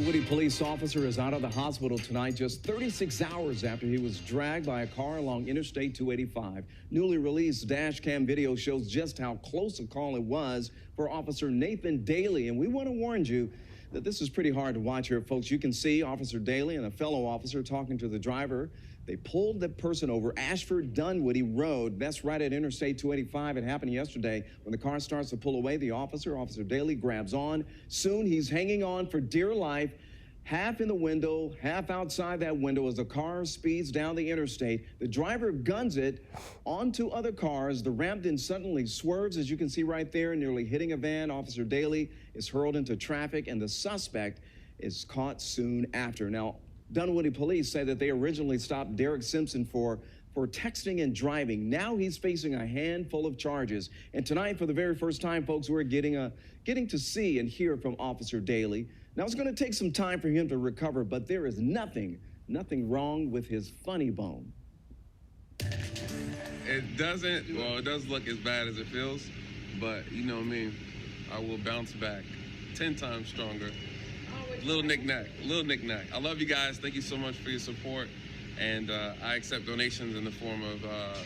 Dunwoody police officer is out of the hospital tonight just 36 hours after he was dragged by a car along Interstate 285. Newly released dash cam video shows just how close a call it was for Officer Nathan Daley. And we want to warn you that this is pretty hard to watch here, folks. You can see Officer Daley and a fellow officer talking to the driver. They pulled the person over Ashford Dunwoody Road. That's right at Interstate 285. It happened yesterday. When the car starts to pull away, the Officer Daley, grabs on. Soon he's hanging on for dear life, half in the window, half outside that window as the car speeds down the interstate. The driver guns it onto other cars. The ramp then suddenly swerves, as you can see right there, nearly hitting a van. Officer Daley is hurled into traffic, and the suspect is caught soon after. Now, Dunwoody police say that they originally stopped Derek Simpson for texting and driving. Now he's facing a handful of charges. And tonight, for the very first time, folks, we're getting to see and hear from Officer Daley. Now, it's going to take some time for him to recover, but there is nothing wrong with his funny bone. It does look as bad as it feels, but you know me, I will bounce back 10 times stronger. Little knick-knack. I love you guys. Thank you so much for your support. And I accept donations in the form of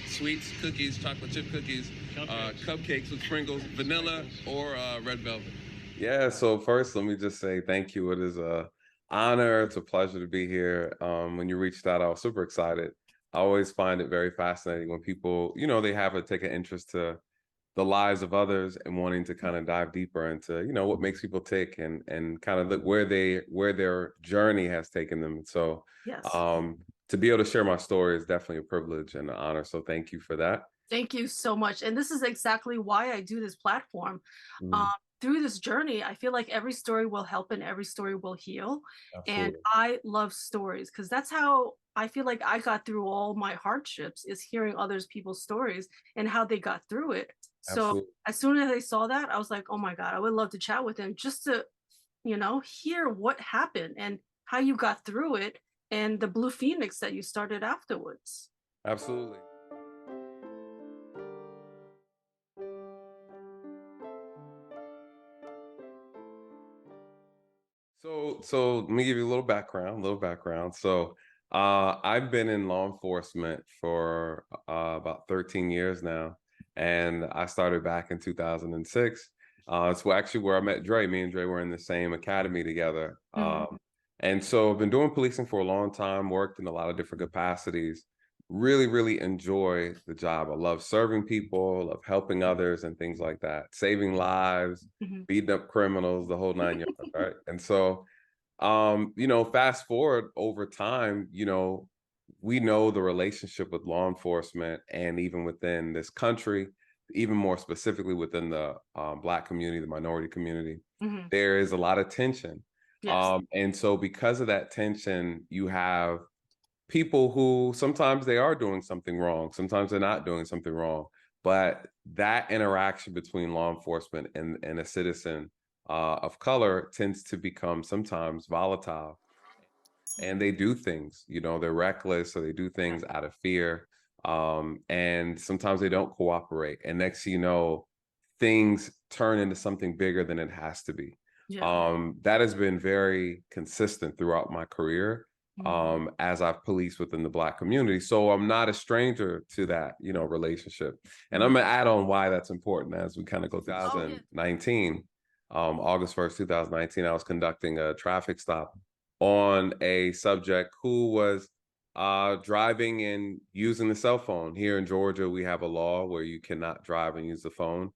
sweets, cookies, chocolate chip cookies, cupcakes with sprinkles, vanilla, or red velvet. Yeah, so first, let me just say thank you. It is an honor. It's a pleasure to be here. When you reached out, I was super excited. I always find it very fascinating when people, they take an interest to the lives of others and wanting to kind of dive deeper into, what makes people tick and kind of look where their journey has taken them. So Yes. To be able to share my story is definitely a privilege and an honor. So thank you for that. Thank you so much. And this is exactly why I do this platform. Through this journey, I feel like every story will help and every story will heal. Absolutely. And I love stories because that's how I feel like I got through all my hardships, is hearing others people's stories and how they got through it. Absolutely. So as soon as I saw that, I was like, oh my God, I would love to chat with him just to, hear what happened and how you got through it and the Blue Phoenix that you started afterwards. Absolutely. So let me give you a little background. So I've been in law enforcement for about 13 years now. And I started back in 2006. It's actually where I met Dre. Me and Dre were in the same academy together. And so I've been doing policing for a long time, worked in a lot of different capacities, really, really enjoy the job. I love serving people, love helping others and things like that, saving lives, beating up criminals, the whole 9 yards, right? And so, fast forward over time, we know the relationship with law enforcement and even within this country, even more specifically within the Black community, the minority community, there is a lot of tension. Yes. And so because of that tension, you have people who sometimes they are doing something wrong, sometimes they're not doing something wrong, but that interaction between law enforcement and a citizen of color tends to become sometimes volatile. And they do things, they're reckless, or they do things out of fear. And sometimes they don't cooperate. And next thing you know, things turn into something bigger than it has to be. Yeah. That has been very consistent throughout my career as I've policed within the Black community. So I'm not a stranger to that, relationship. And I'm gonna add on why that's important as we kind of go 2019, August 1st, 2019, I was conducting a traffic stop on a subject who was driving and using the cell phone. Here in Georgia, we have a law where you cannot drive and use the phone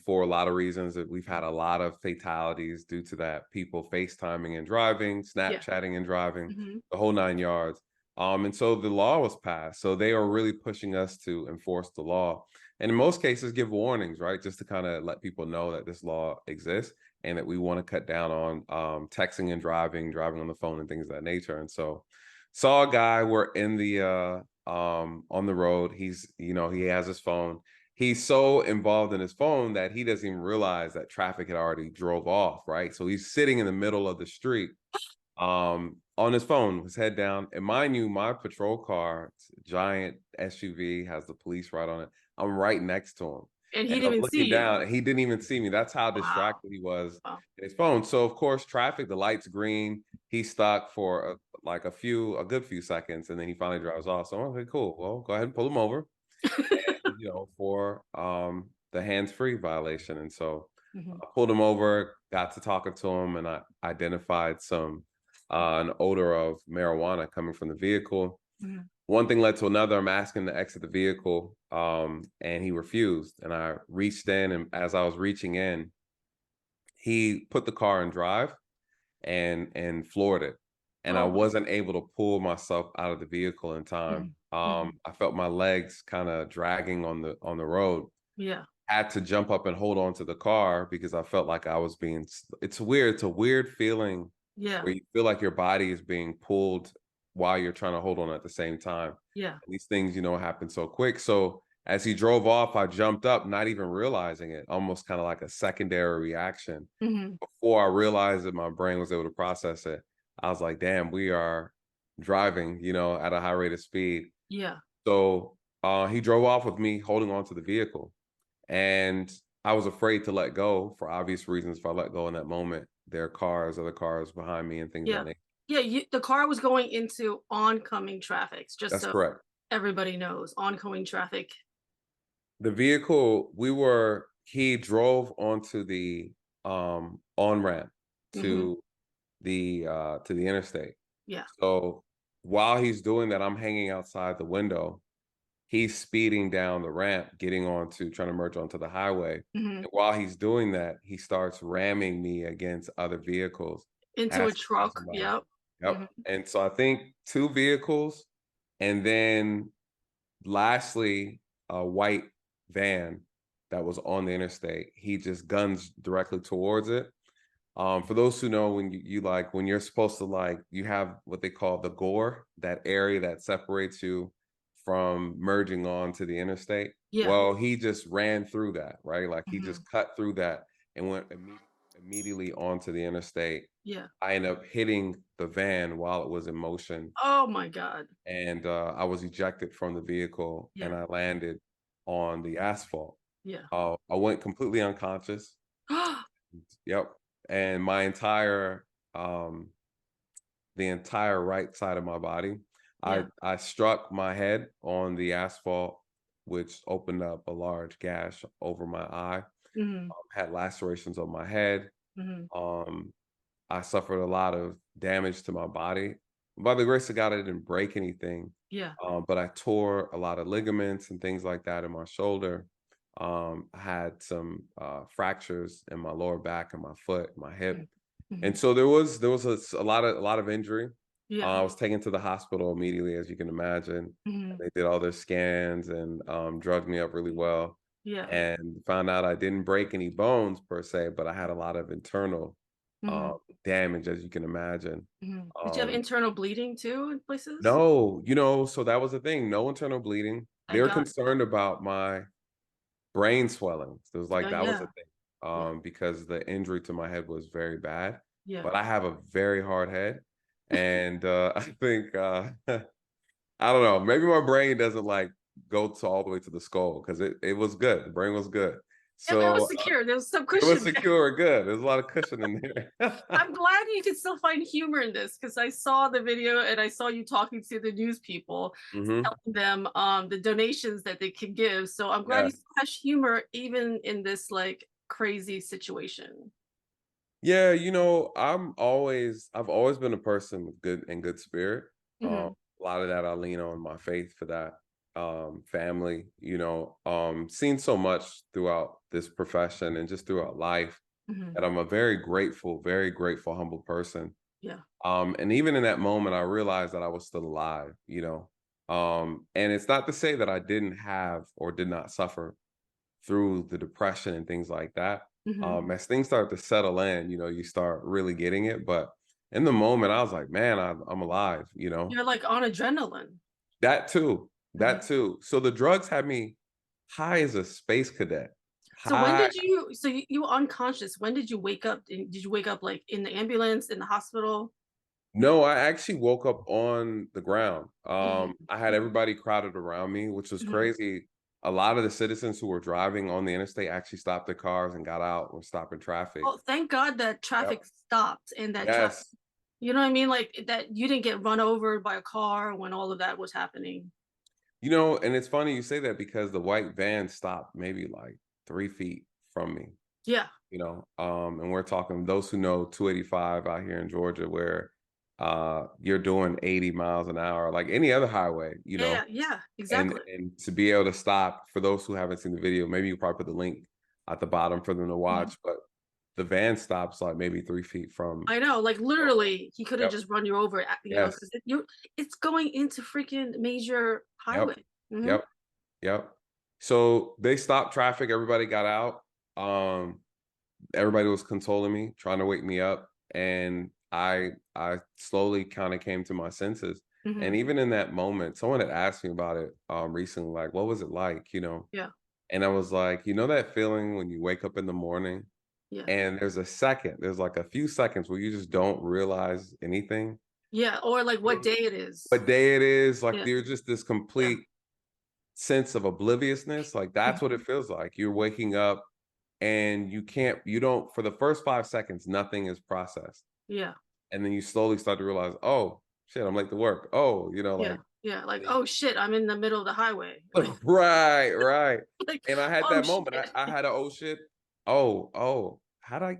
for a lot of reasons. That we've had a lot of fatalities due to that. People FaceTiming and driving, Snapchatting and driving, the whole 9 yards. And so the law was passed. So they are really pushing us to enforce the law. And in most cases, give warnings, right? Just to kind of let people know that this law exists and that we want to cut down on texting and driving on the phone and things of that nature. And so saw a guy, we're in the on the road. He's, he has his phone. He's so involved in his phone that he doesn't even realize that traffic had already drove off, right? So he's sitting in the middle of the street on his phone, his head down. And mind you, my patrol car, it's a giant SUV, has the police right on it. I'm right next to him. And he And didn't I'm even see looking you. down, and he didn't even see me. That's how Wow. distracted he was Wow. in his phone. So of course, traffic, the light's green. He's stuck for a good few seconds, and then he finally drives off. So okay, cool. Well, go ahead and pull him over, and for the hands-free violation. And so Mhm. I pulled him over, got to talking to him, and I identified an odor of marijuana coming from the vehicle. Mhm. One thing led to another. I'm asking to exit the vehicle, and he refused. And I reached in, and as I was reaching in, he put the car in drive and floored it. And I Oh. wasn't able to pull myself out of the vehicle in time. Mhm. Mhm. I felt my legs kind of dragging on the road. Yeah. Had to jump up and hold on to the car because I felt like I was being. It's weird. It's a weird feeling Yeah. where you feel like your body is being pulled while you're trying to hold on at the same time. Yeah. And these things, happen so quick. So as he drove off, I jumped up, not even realizing it, almost kind of like a secondary reaction. Mhm. Before I realized that my brain was able to process it, I was like, damn, we are driving, at a high rate of speed. Yeah. So he drove off with me holding on to the vehicle. And I was afraid to let go for obvious reasons. If I let go in that moment, there are other cars behind me and things of Yeah. that nature. Yeah, the car was going into oncoming traffic, just That's so correct. everybody knows, oncoming traffic. The vehicle, he drove onto the on-ramp Mhm. to the interstate. Yeah. So while he's doing that, I'm hanging outside the window. He's speeding down the ramp, trying to merge onto the highway. Mhm. And while he's doing that, he starts ramming me against other vehicles Into a as he's truck. passing by. Yep. Yep. Mhm. And so I think two vehicles, and then lastly, a white van that was on the interstate. He just guns directly towards it. For those who know, when when you're supposed to you have what they call the gore, that area that separates you from merging on to the interstate. Yeah. Well, he just ran through that, right? Like he Mhm. just cut through that and went immediately onto the interstate. Yeah. I ended up hitting the van while it was in motion, Oh my God. and I was ejected from the vehicle, and Yeah. I landed on the asphalt. Yeah. I went completely unconscious. Yep. And um, the entire right side of my body, Yeah. I struck my head on the asphalt, which opened up a large gash over my eye. Mhm. Had lacerations on my head. Mhm. Um, I suffered a lot of damage to my body. By the grace of God, I didn't break anything, Yeah. but I tore a lot of ligaments and things like that in my shoulder. I had some fractures in my lower back and my foot, my hip, Mhm. Mhm. and so there was a lot of injury. Yeah. I was taken to the hospital immediately, as you can imagine. Mhm. They did all their scans and drugged me up really well, Yeah. and found out I didn't break any bones per se, but I had a lot of internal um, Mhm. damage, as you can imagine. Mhm. Did you have Um, internal bleeding too in places? no, so that was the thing. No internal bleeding. They Thank were God. concerned about my brain swelling. So it was like Yeah. that was the Yeah. thing, Yeah. because the injury to my head was very bad. Yeah. But I have a very hard head, and I think I don't know. Maybe my brain doesn't go to all the way to the skull because it was good. The brain was good. It was So secure. There was some it was cushion there. secure, good. There's a lot of cushion in there. I'm glad you could still find humor in this because I saw the video and I saw you talking to the news people, Hmm. telling them the donations that they can give. So I'm glad Yeah. you still have humor even in this like crazy situation. Yeah, I've always been a person with good spirit. Hmm. A lot of that I lean on my faith for that. Family, seen so much throughout this profession and just throughout life Hmm. that I'm a very grateful, humble person. Yeah. And even in that moment, I realized that I was still alive, and it's not to say that I didn't have or did not suffer through the depression and things like that. Hmm. As things start to settle in, you start really getting it. But in the moment, I was like, man, I'm alive, You're like on adrenaline. that too, Mhm. that too. So the drugs had me high as a space cadet, So when high. did you, so you were unconscious. When did you wake up? Did you wake up like in the ambulance, in the hospital? No, I actually woke up on the ground. Mhm. I had everybody crowded around me, which was Mhm. crazy. a lot of the citizens who were driving on the interstate actually stopped their cars and got out and stopping traffic. Oh, thank God that traffic stopped and that traffic, Yes. you know what I mean? Like that you didn't get run over by a car when all of that was happening. You know, and it's funny you say that because the white van stopped maybe like 3 feet from me, Yeah. and we're talking those who know 285 out here in Georgia where you're doing 80 miles an hour like any other highway, Yeah, yeah, exactly. and to be able to stop, for those who haven't seen the video, maybe you probably put the link at the bottom for them to Mhm. watch, but the van stops like maybe 3 feet from. I know, like literally, he could have Yep. just run you over, Yes. because it's going into freaking major Yep. highway. Hmm. Yep. Yep. So they stopped traffic. Everybody got out. Everybody was consoling me, trying to wake me up, and I slowly kind of came to my senses. Hmm. And even in that moment, someone had asked me about it recently, like, what was it like, Yeah, And I was like, that feeling when you wake up in the morning yeah, and there's like a few seconds where you just don't realize anything. yeah. Or like what day it is. What day it is, like Yeah, there's just this yeah. complete sense of obliviousness. Like that's what Mhm. it feels like. You're waking up and you don't, for the first 5 seconds, nothing is processed. Yeah, And then you slowly start to realize, oh shit, I'm late to work. Oh, yeah, like, yeah. Like, and oh shit, I'm in the middle of the highway. Like, right, right. like, And I had oh that moment. shit. I had a oh shit. Oh, how'd I?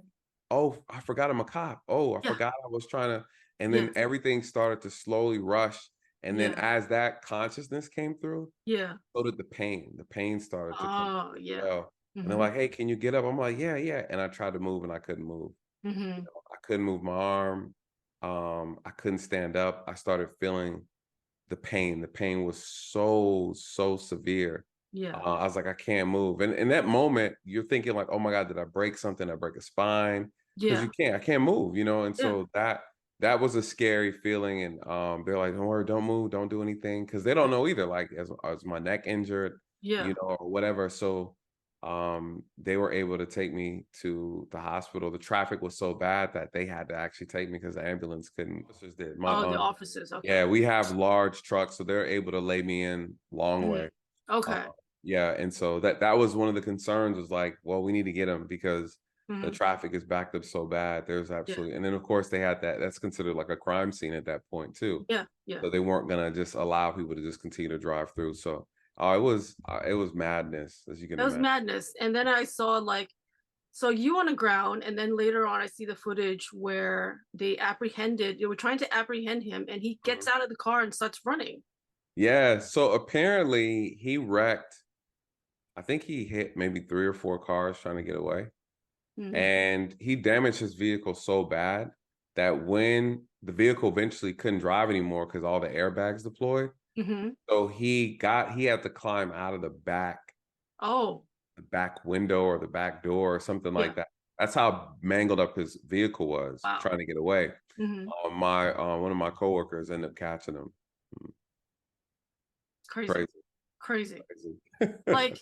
Oh, I forgot I'm a cop. Oh, I Yeah, forgot I was trying to. And yeah, then everything started to slowly rush. And then yeah, as that consciousness came through, yeah. so did the pain. The pain started to come Oh through as yeah. well. And they're Hmm. like, hey, can you get up? I'm like, yeah, yeah. And I tried to move and I couldn't move. Hmm. I couldn't move my arm. I couldn't stand up. I started feeling the pain. The pain was so severe. Yeah. I was like, I can't move. And in that moment, you're thinking like, oh my God, did I break something? Did I break a spine? Because Yeah. I can't move, And Yeah. so that was a scary feeling. And they're like, don't worry, don't move, don't do anything. Cause they don't know either. Like, is my neck injured, Yeah. or whatever. So they were able to take me to the hospital. The traffic was so bad that they had to actually take me because the ambulance couldn't. Officers did. Oh, the offices. Yeah, Okay. we have large trucks, so they're able to lay me in long Mhm. way. Uh, Okay. yeah, and so that was one of the concerns, was like, well, we need to get him because the Hmm. traffic is backed up so bad. There's Yeah. absolutely, and then of course they had that's considered like a crime scene at that point too. Yeah. Yeah. So they weren't gonna just allow people to just continue to drive through. So it was madness, as you can That was imagine. madness. And then I saw like, so you on the ground, and then later on I see the footage where they were trying to apprehend him, and he gets Mhm. out of the car and starts running. Yeah, so apparently he wrecked, I think he hit maybe 3 or 4 cars trying to get away. Hmm. And he damaged his vehicle so bad that when the vehicle eventually couldn't drive anymore because all the airbags deployed, Hmm. so he had to climb out of Oh, the back window or the back door or something yeah. like that. That's how mangled up his vehicle was Wow. trying to get away. Hmm. My one of my coworkers ended up catching him. Mm, Crazy. Crazy, Crazy. crazy. Like,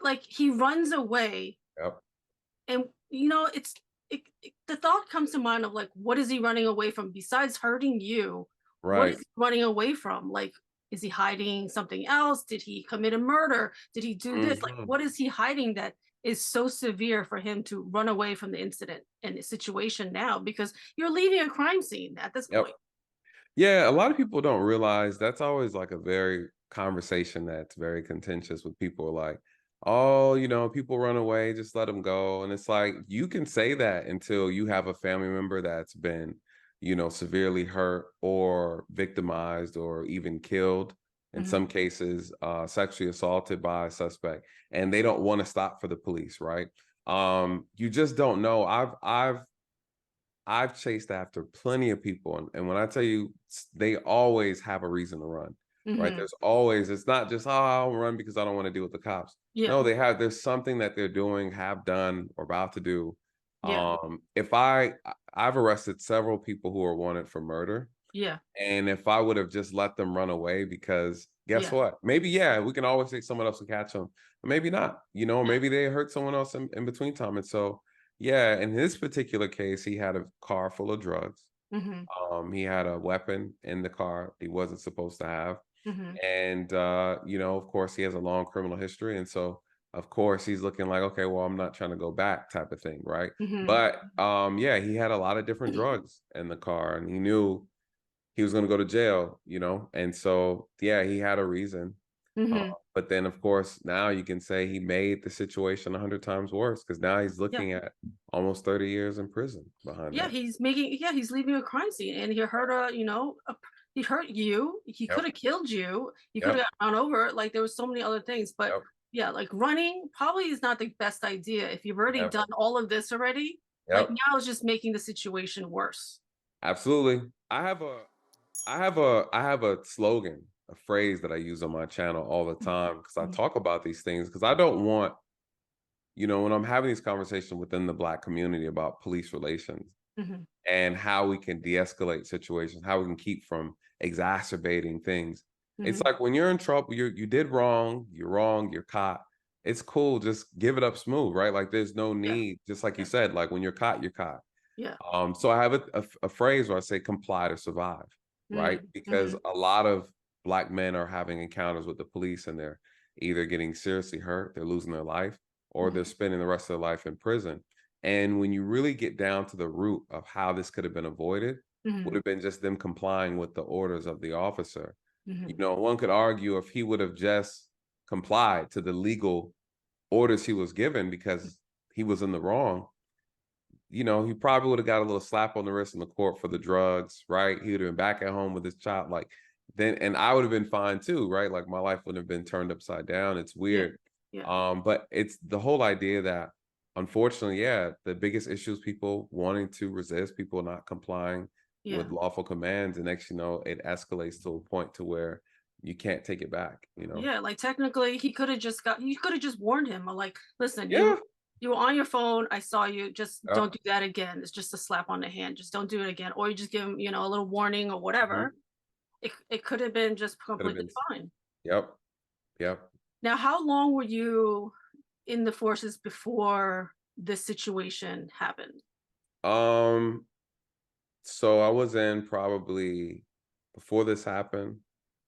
like he runs away, Yep. and the thought comes to mind of like, what is he running away from besides hurting you? What is Right. he running away from? Like, is he hiding something else? Did he commit a murder? Did he do this? Like, Mhm. what is he hiding that is so severe for him to run away from the incident and the situation now? Because you're leaving a crime scene at this Yep. point. Yeah, a lot of people don't realize that's always like a very conversation that's very contentious with people like, oh, people run away, just let them go. And it's like, you can say that until you have a family member that's been, severely hurt or victimized or even killed. In Mhm. some cases, sexually assaulted by a suspect, and they don't want to stop for the police, right? You just don't know. I've chased after plenty of people, and when I tell you, they always have a reason to run, right? Mhm. There's always, it's not just, oh, I'll run because I don't want to deal with the cops. Yeah. No, there's something that they're doing, have done, or about to do. Yeah. If I've arrested several people who are wanted for murder, Yeah. and if I would have just let them run away, because guess Yeah. what? Maybe, yeah, we can always say someone else will catch them, but maybe not, Yeah. maybe they hurt someone else in between time. And so, yeah, in this particular case, he had a car full of drugs. Mhm. He had a weapon in the car he wasn't supposed to have. And, of course, he has a long criminal history. And so, of course, he's looking like, okay, well, I'm not trying to go back type of thing. Right. But yeah, he had a lot of different drugs in the car and he knew he was going to go to jail, and so, yeah, he had a reason. But then, of course, now you can say he made the situation 100 times worse because now he's looking at almost 30 years in prison behind that. He's leaving a crime scene and he hurt he hurt you. He could have killed you. He could have got run over. Like there was so many other things, but yeah, like running probably is not the best idea if you've already done all of this already. Like now it's just making the situation worse. Absolutely. I have a slogan, a phrase that I use on my channel all the time because I talk about these things because I don't want, when I'm having these conversations within the Black community about police relations and how we can de-escalate situations, how we can keep from exacerbating things. It's like when you're in trouble, you did wrong, you're caught. It's cool, just give it up smooth, right? Like there's no need, just like you said, like when you're caught, you're caught. Yeah. So I have a phrase where I say comply to survive, right? Because a lot of Black men are having encounters with the police and they're either getting seriously hurt, they're losing their life, or they're spending the rest of their life in prison. And when you really get down to the root of how this could have been avoided, would have been just them complying with the orders of the officer. One could argue if he would have just complied to the legal orders he was given because he was in the wrong, he probably would have got a little slap on the wrist in the court for the drugs, right? He would have been back at home with his child, and I would have been fine too, right? Like my life wouldn't have been turned upside down. It's weird. But it's the whole idea that unfortunately, the biggest issue is people wanting to resist, people not complying with lawful commands. And next, it escalates to a point to where you can't take it back, Yeah, like technically you could have just warned him or like, listen, you were on your phone. I saw you. Just don't do that again. It's just a slap on the hand. Just don't do it again. Or you just give him, a little warning or whatever. It could have been just completely fine. Yep. Now, how long were you in the forces before this situation happened? So I was in probably before this happened.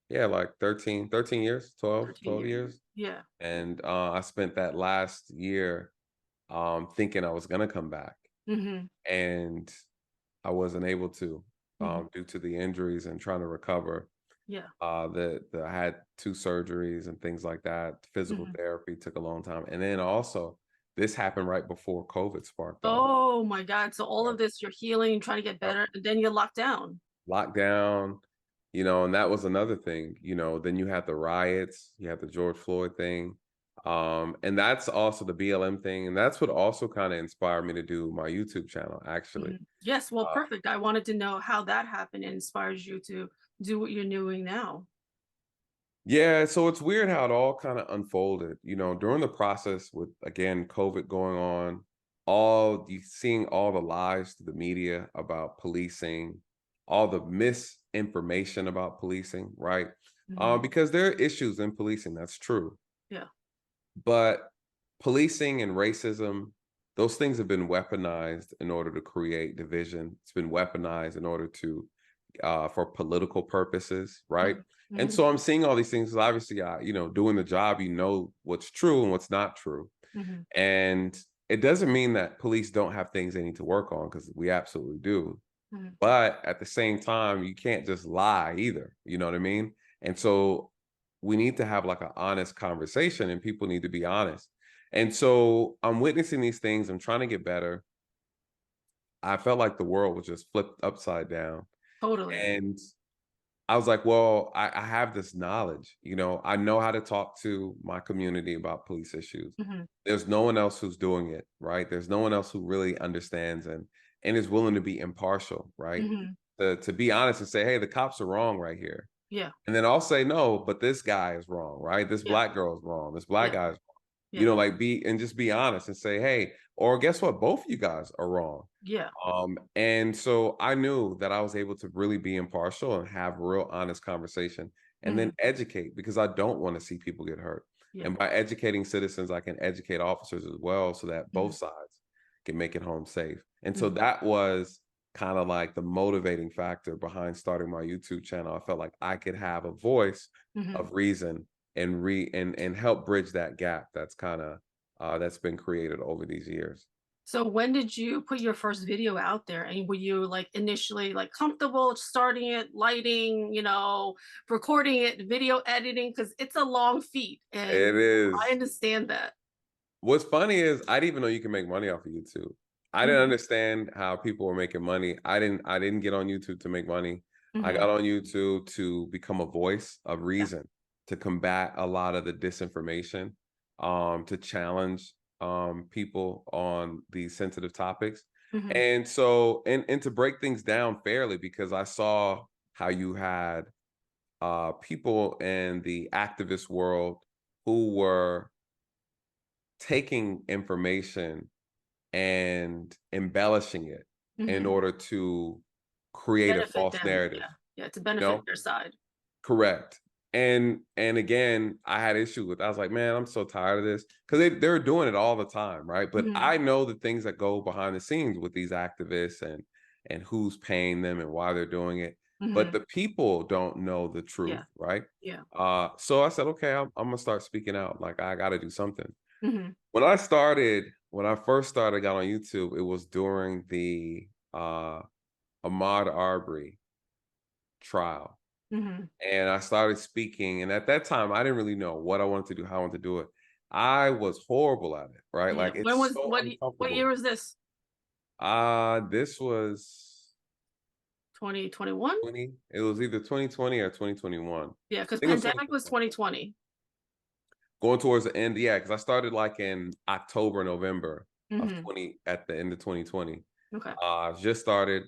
Yeah, like 13 years, 12 years. Yeah. And I spent that last year thinking I was going to come back. And I wasn't able to due to the injuries and trying to recover. Yeah. I had 2 surgeries and things like that. Physical therapy took a long time. And then also this happened right before COVID sparked off. Oh my God. So all of this, you're healing, trying to get better, and then you're locked down. And that was another thing, then you had the riots, you had the George Floyd thing. And that's also the BLM thing. And that's what also kind of inspired me to do my YouTube channel, actually. Yes. Well, perfect. I wanted to know how that happened and inspires you to do what you're doing now. Yeah. So it's weird how it all kind of unfolded, during the process with, again, COVID going on, seeing all the lies to the media about policing, all the misinformation about policing, right? Because there are issues in policing, that's true. Yeah. But policing and racism, those things have been weaponized in order to create division. It's been weaponized in order to, for political purposes, right? And so I'm seeing all these things, obviously, doing the job, what's true and what's not true. And it doesn't mean that police don't have things they need to work on, because we absolutely do. But at the same time, you can't just lie either. You know what I mean? And so we need to have like an honest conversation, and people need to be honest. And so I'm witnessing these things. I'm trying to get better. I felt like the world was just flipped upside down. Totally. And I was like, well, I have this knowledge, I know how to talk to my community about police issues. There's no one else who's doing it, right? There's no one else who really understands and is willing to be impartial, right? To be honest and say, hey, the cops are wrong right here. Yeah. And then I'll say, no, but this guy is wrong, right? This Black girl is wrong. This Black guy is wrong. Just be honest and say, hey, or guess what? Both of you guys are wrong. Yeah. And so I knew that I was able to really be impartial and have real honest conversation and then educate, because I don't want to see people get hurt. And by educating citizens, I can educate officers as well, so that both sides can make it home safe. And so that was kind of like the motivating factor behind starting my YouTube channel. I felt like I could have a voice of reason and help bridge that gap that's kind of that's been created over these years. So when did you put your first video out there? And were you like initially like comfortable starting it, lighting, recording it, video editing? Because it's a long feat. It And I is. understand that. What's funny is I didn't even know you can make money off of YouTube. I didn't understand how people were making money. I didn't get on YouTube to make money. I got on YouTube to become a voice of reason, to combat a lot of the disinformation, to challenge people on these sensitive topics. And so, and to break things down fairly, because I saw how you had people in the activist world who were taking information and embellishing it in order to create a Benefit false them. narrative. Yeah, to benefit their side. Correct. And again, I had issues with, I was like, man, I'm so tired of this, because they're doing it all the time, right? But I know the things that go behind the scenes with these activists and who's paying them and why they're doing it. But the people don't know the truth, right? Yeah. So I said, okay, I'm gonna start speaking out. Like, I got to do something. Mhm. When I first started, got on YouTube, it was during the Ahmaud Arbery trial. And I started speaking. And at that time, I didn't really know what I wanted to do, how I wanted to do it. I was horrible at it, right? Yeah. Like, When it's was so what uncomfortable. year was this? This was 2021? it was either 2020 or 2021. Yeah, because I think it was pandemic was 2020. going towards the end, yeah, because I started like in October, November of at the end of 2020. Okay. Just started,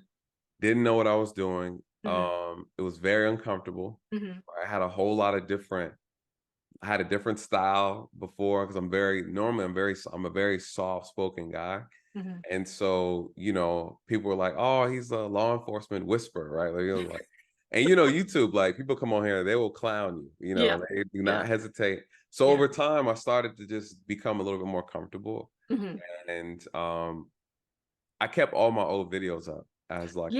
didn't know what I was doing. It was very uncomfortable. I had a whole lot of I had a different style before, because I'm a very soft-spoken guy. And so, people were like, oh, he's a law enforcement whisperer, right? Like, it was like, and YouTube, like, people come on here, they will clown you, Yeah. they do not hesitate. So over time, I started to just become a little bit more comfortable. And I kept all my old videos up as like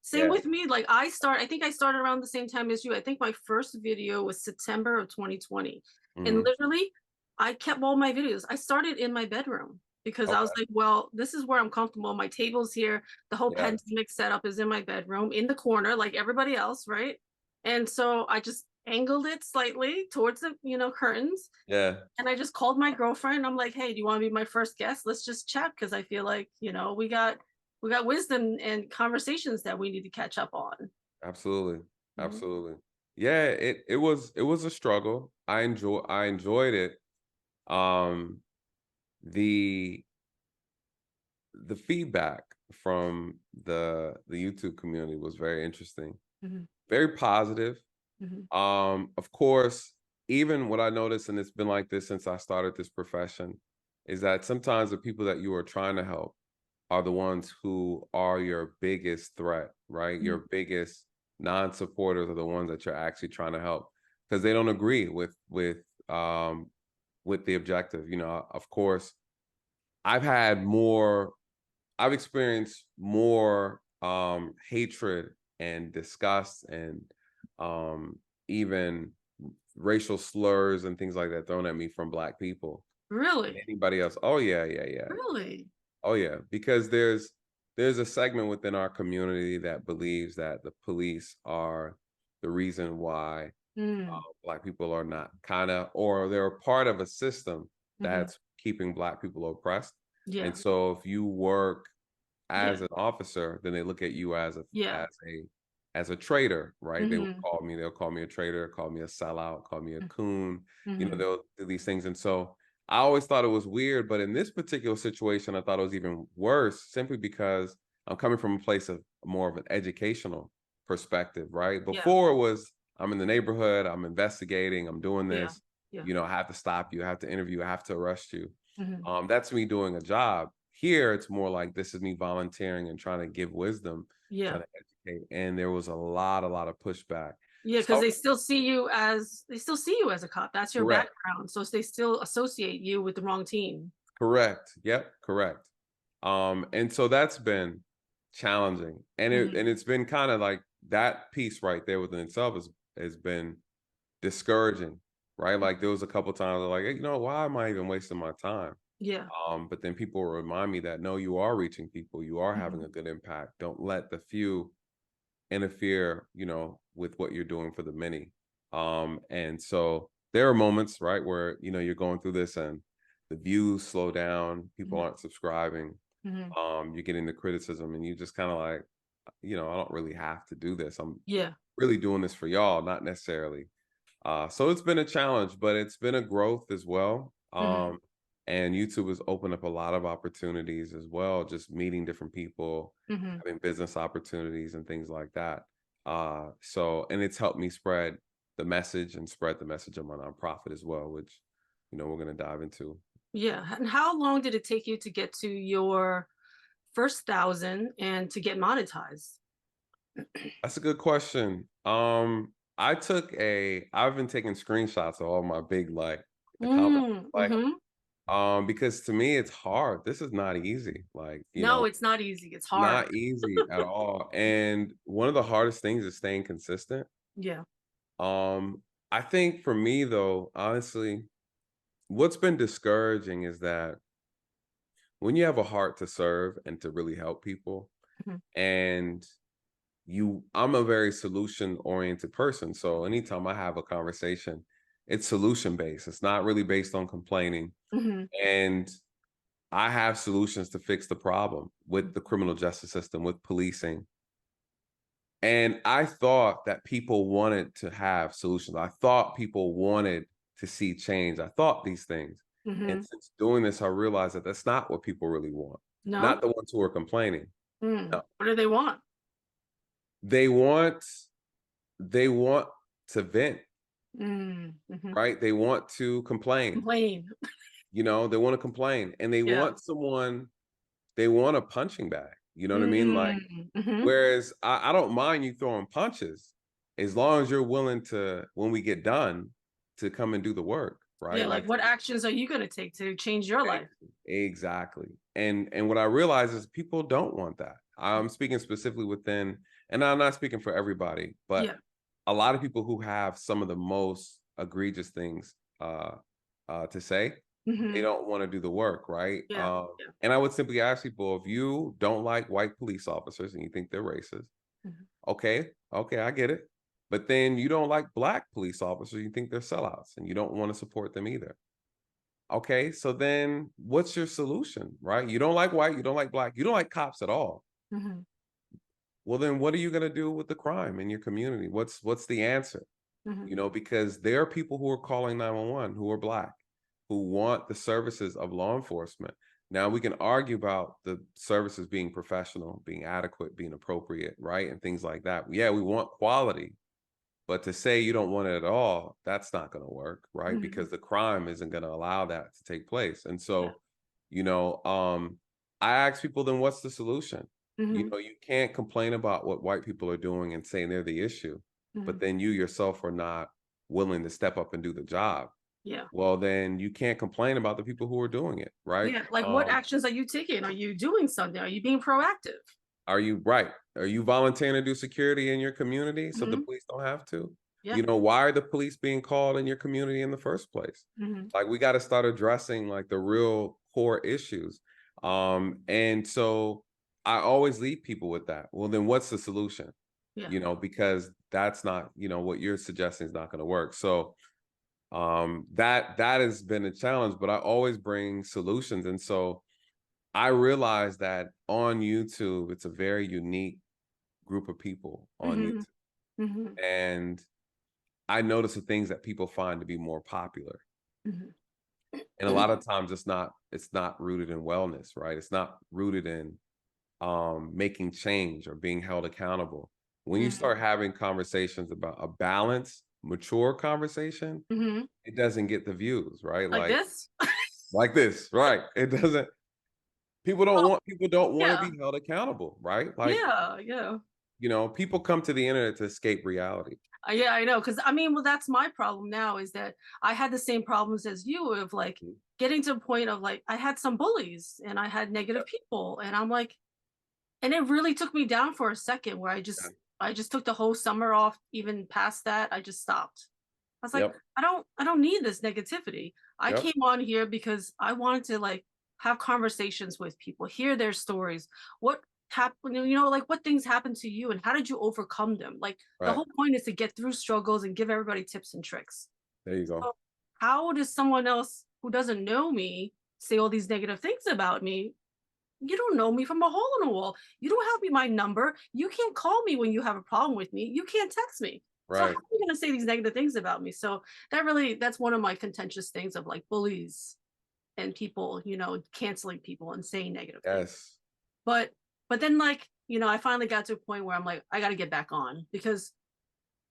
same with me. Like I think I started around the same time as you. I think my first video was September of 2020. And literally I kept all my videos. I started in my bedroom because I was like, well, this is where I'm comfortable. My table's here. The whole pandemic setup is in my bedroom in the corner like everybody else, right? And so I just angled it slightly towards the curtains. And I just called my girlfriend. I'm like, hey, do you want to be my first guest? Let's just chat, because I feel like we got wisdom and conversations that we need to catch up on. Absolutely. Yeah, it was a struggle. I enjoyed it. The feedback from the YouTube community was very interesting, very positive. Of course, even what I noticed, and it's been like this since I started this profession, is that sometimes the people that you are trying to help are the ones who are your biggest threat, right? Your biggest non-supporters are the ones that you're actually trying to help, because they don't agree with the objective. Of course, I've experienced more hatred and disgust and even racial slurs and things like that thrown at me from Black people. Really? Than anybody else. Oh yeah. Really? Oh yeah, because there's a segment within our community that believes that the police are the reason why Black people are not or they're a part of a system that's keeping Black people oppressed. And so if you work as an officer, then they look at you as a traitor, right? They'll call me a traitor, call me a sellout, call me a coon. They'll do these things. And so I always thought it was weird, but in this particular situation, I thought it was even worse, simply because I'm coming from a place of more of an educational perspective, right? Before it was, I'm in the neighborhood, I'm investigating, I'm doing this, I have to stop you, I have to interview, I have to arrest you. That's me doing a job. Here, it's more like, this is me volunteering and trying to give wisdom, trying to educate. And there was a lot of pushback. Yeah, because they still see you as a cop. That's your background. So they still associate you with the wrong team. Correct. Yep. Correct. And so that's been challenging. And it's been kind of like that piece right there within itself has been discouraging, right? Like there was a couple times like, hey, why am I even wasting my time? Yeah. But then people will remind me that no, you are reaching people, you are having a good impact. Don't let the few interfere, with what you're doing for the many. And so there are moments, right, where you're going through this and the views slow down, people aren't subscribing, you're getting the criticism, and you just kind of like, I don't really have to do this. I'm really doing this for y'all, not necessarily. So it's been a challenge, but it's been a growth as well. And YouTube has opened up a lot of opportunities as well, just meeting different people, having business opportunities and things like that. And it's helped me spread the message of my nonprofit as well, which, we're going to dive into. Yeah. And how long did it take you to get to your first 1,000 and to get monetized? That's a good question. I've been taking screenshots of all my big, because to me it's hard. This is not easy. No, it's not easy. It's hard. Not easy at all. And one of the hardest things is staying consistent. Yeah. I think for me though, honestly, what's been discouraging is that when you have a heart to serve and to really help people, and I'm a very solution oriented person. So anytime I have a conversation, it's solution based. It's not really based on complaining. And I have solutions to fix the problem with the criminal justice system, with policing. And I thought that people wanted to have solutions. I thought people wanted to see change. I thought these things. And since doing this, I realized that that's not what people really want. No. Not the ones who are complaining. No. What do they want? They want to vent, right? They want to complain. They want to complain, and they want they want a punching bag. You know what I mean? Whereas I don't mind you throwing punches as long as you're willing to, when we get done, to come and do the work, right? Yeah, like what actions are you going to take to change your life? Exactly. And what I realize is people don't want that. I'm speaking specifically within, and I'm not speaking for everybody, but a lot of people who have some of the most egregious things to say, they don't want to do the work, right? And I would simply ask people, if you don't like white police officers and you think they're racist, okay, I get it. But then you don't like Black police officers, you think they're sellouts, and you don't want to support them either. Okay, so then what's your solution, right? You don't like white, you don't like Black, you don't like cops at all. Well, then what are you going to do with the crime in your community? What's the answer? Because there are people who are calling 911 who are Black, who want the services of law enforcement. Now, we can argue about the services being professional, being adequate, being appropriate, right? And things like that. Yeah, we want quality. But to say you don't want it at all, that's not going to work, right? Because the crime isn't going to allow that to take place. And so, I ask people, then what's the solution? You can't complain about what white people are doing and saying they're the issue, but then you yourself are not willing to step up and do the job. Well, then you can't complain about the people who are doing it, right? Like what actions are you taking? Are you doing something? Are you being proactive? Are you volunteering to do security in your community so the police don't have to? Why are the police being called in your community in the first place? Like, we got to start addressing like the real core issues. And so I always leave people with that. Well, then what's the solution? Because that's not, what you're suggesting is not going to work. So that has been a challenge, but I always bring solutions. And so I realized that on YouTube, it's a very unique group of people on YouTube. And I notice the things that people find to be more popular. And a lot of times it's not rooted in wellness, right? It's not rooted in making change or being held accountable. When you start having conversations about a balanced, mature conversation, it doesn't get the views, right? Like this? Like this, right? It doesn't. People don't want to be held accountable, right? Like, people come to the internet to escape reality. Yeah, I know. Because that's my problem now, is that I had the same problems as you of like getting to a point of like, I had some bullies and I had negative people, and I'm like, And it really took me down for a second where I just took the whole summer off. Even past that, I just stopped. I was like, Yep. I don't need this negativity. I Yep. came on here because I wanted to like have conversations with people, hear their stories. What happened, you know, like what things happened to you and how did you overcome them? Like the Right. whole point is to get through struggles and give everybody tips and tricks. There you go. So how does someone else who doesn't know me say all these negative things about me? You don't know me from a hole in a wall. You don't have me my number. You can't call me when you have a problem with me. You can't text me. So how Right. are you going to say these negative things about me? So that's one of my contentious things of like bullies and people, you know, canceling people and saying negative things. Yes. But then like, you know, I finally got to a point where I'm like, I got to get back on because,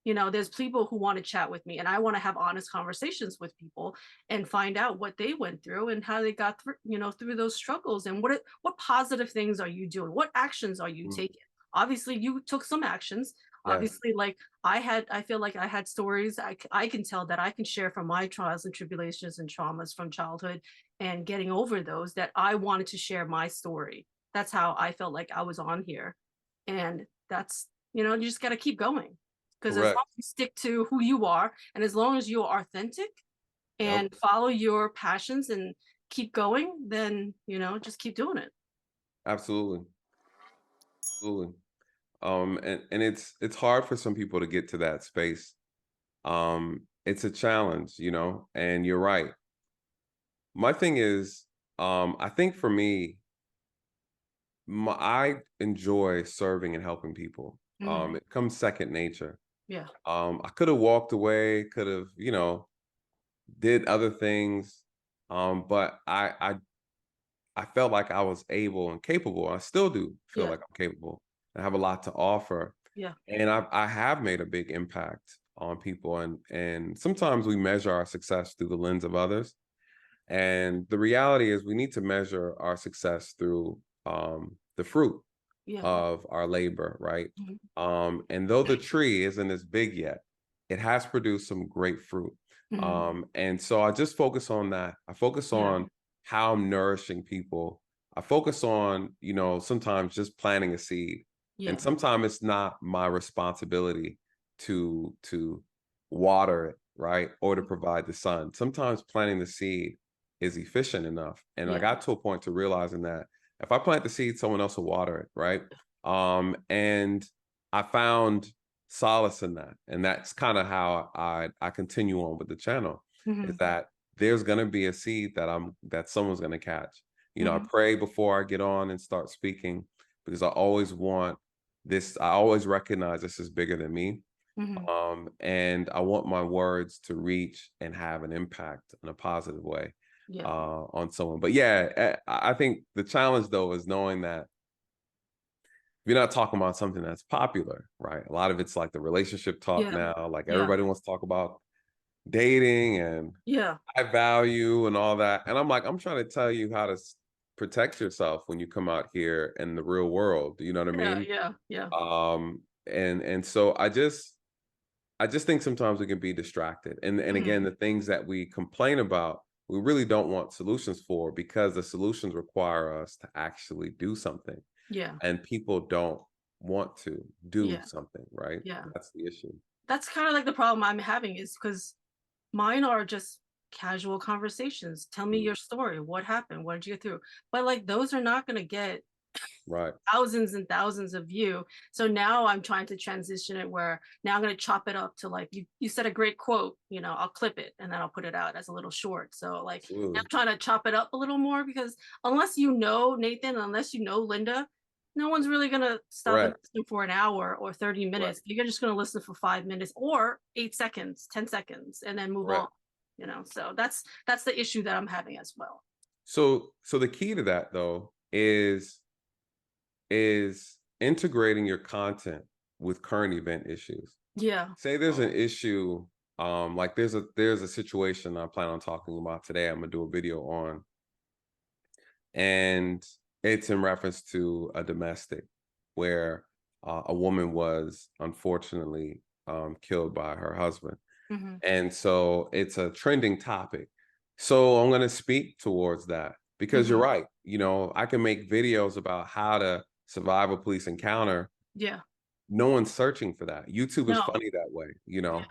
you know, there's people who want to chat with me and I want to have honest conversations with people and find out what they went through and how they got through, you know, through those struggles and what positive things are you doing? What actions are you Mm. taking? Obviously you took some actions. Yes. Obviously, like I feel like I had stories I can tell that I can share from my trials and tribulations and traumas from childhood and getting over those that I wanted to share my story. That's how I felt like I was on here. And that's, you know, you just got to keep going. Because as long Correct. as you stick to who you are and as long as you are authentic and Yep. follow your passions and keep going, then, you know, just keep doing it. Absolutely. Absolutely. And it's hard for some people to get to that space. It's a challenge, you know, and you're right. My thing is, I think for me, I enjoy serving and helping people. Mhm. It comes second nature. Yeah. I could have walked away, could have, you know, did other things. But I felt like I was able and capable. I still do feel Yeah. like I'm capable. I have a lot to offer. Yeah. And I have made a big impact on people. And sometimes we measure our success through the lens of others. And the reality is we need to measure our success through the fruit Yeah. of our labor, right? Mhm. And though the tree isn't as big yet, it has produced some great fruit. Mhm. And so I just focus on that. I focus Yeah. on how I'm nourishing people. I focus on, you know, sometimes just planting a seed. And Yeah. sometimes it's not my responsibility to water it, right? Or to provide the sun. Sometimes planting the seed is efficient enough. And I Yeah. got to a point to realizing that if I plant the seed, someone else will water it, right? And I found solace in that. And that's kind of how I continue on with the channel, is Mhm. that there's gonna be a seed that someone's gonna catch. You know, I Mhm. pray before I get on and start speaking because I always want this, I always recognize this is bigger than me. Mhm. And I want my words to reach and have an impact in a positive way Yeah. on someone. But yeah, I think the challenge though is knowing that you're not talking about something that's popular, right? A lot of it's like the relationship talk Yeah. now. Like Yeah. everybody wants to talk about dating and Yeah. high value and all that. And I'm like, I'm trying to tell you how to protect yourself when you come out here in the real world. You know what I Yeah. mean? Yeah. Yeah. And so I just think sometimes we can be distracted. And Mhm. again, the things that we complain about, we really don't want solutions for because the solutions require us to actually do something. Yeah. And people don't want to do Yeah. something, right? Yeah. That's the issue. That's kind of like the problem I'm having is because mine are just casual conversations. Tell me Mm. your story. What happened? What did you get through? But like those are not going to get Right. thousands and thousands of view. So now I'm trying to transition it where now I'm going to chop it up to like you said a great quote, you know, I'll clip it and then I'll put it out as a little short. So like now Absolutely. I'm trying to chop it up a little more because unless you know Nathan, unless you know Linda, no one's really going to stop and Correct. listen for an hour or 30 Right. minutes. You're just going to listen for 5 minutes or 8 seconds, 10 seconds, and then move on. Correct. You know, so that's the issue that I'm having as well. So the key to that though is integrating your content with current event issues. Yeah. Say there's an issue, like there's a situation I plan on talking about today. I'm gonna do a video on, and it's in reference to a domestic where a woman was unfortunately killed by her husband. Hmm. And so it's a trending topic. So I'm going to speak towards that because you're Hmm. right. You know, I can make videos about how to survival police encounter, Yeah. no one's searching for that. YouTube is No. funny that way, you know? Yeah.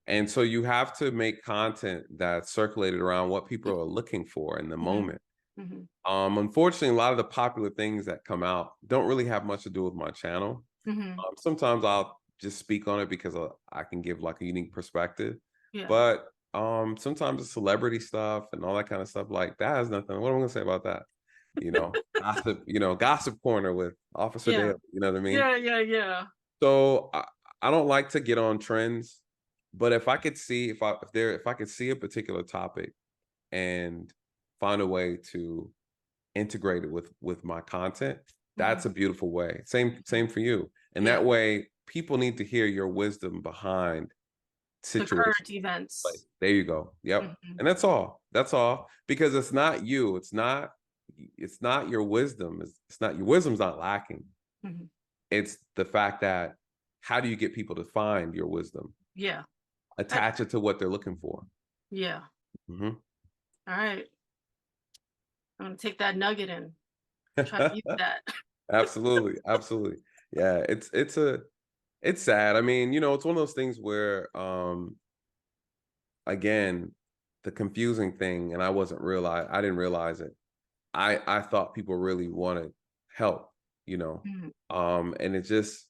And so you have to make content that's circulated around what people are looking for in the moment. Unfortunately, a lot of the popular things that come out don't really have much to do with my channel. Sometimes I'll just speak on it because I can give like a unique perspective. Yeah. But sometimes the celebrity stuff and all that kind of stuff, like that has nothing. What am I gonna say about that? You know, gossip, you know, gossip corner with Officer Daley, you know what I mean? Yeah. So I don't like to get on trends, but if I could see if I could see a particular topic and find a way to integrate it with my content, that's a beautiful way. Same for you. And that way people need to hear your wisdom behind situations. The current events. Like, there you go. Yep. And that's all. That's all. Because it's not you. It's not your wisdom. It's not your wisdom's not lacking. It's the fact that how do you get people to find your wisdom? Yeah. Attach it to what they're looking for. Yeah. All right. I'm gonna take that nugget and try to use that. Absolutely. Yeah, it's sad. I mean, you know, it's one of those things where again, the confusing thing, and I didn't realize it. I thought people really wanted help, you know. And it's just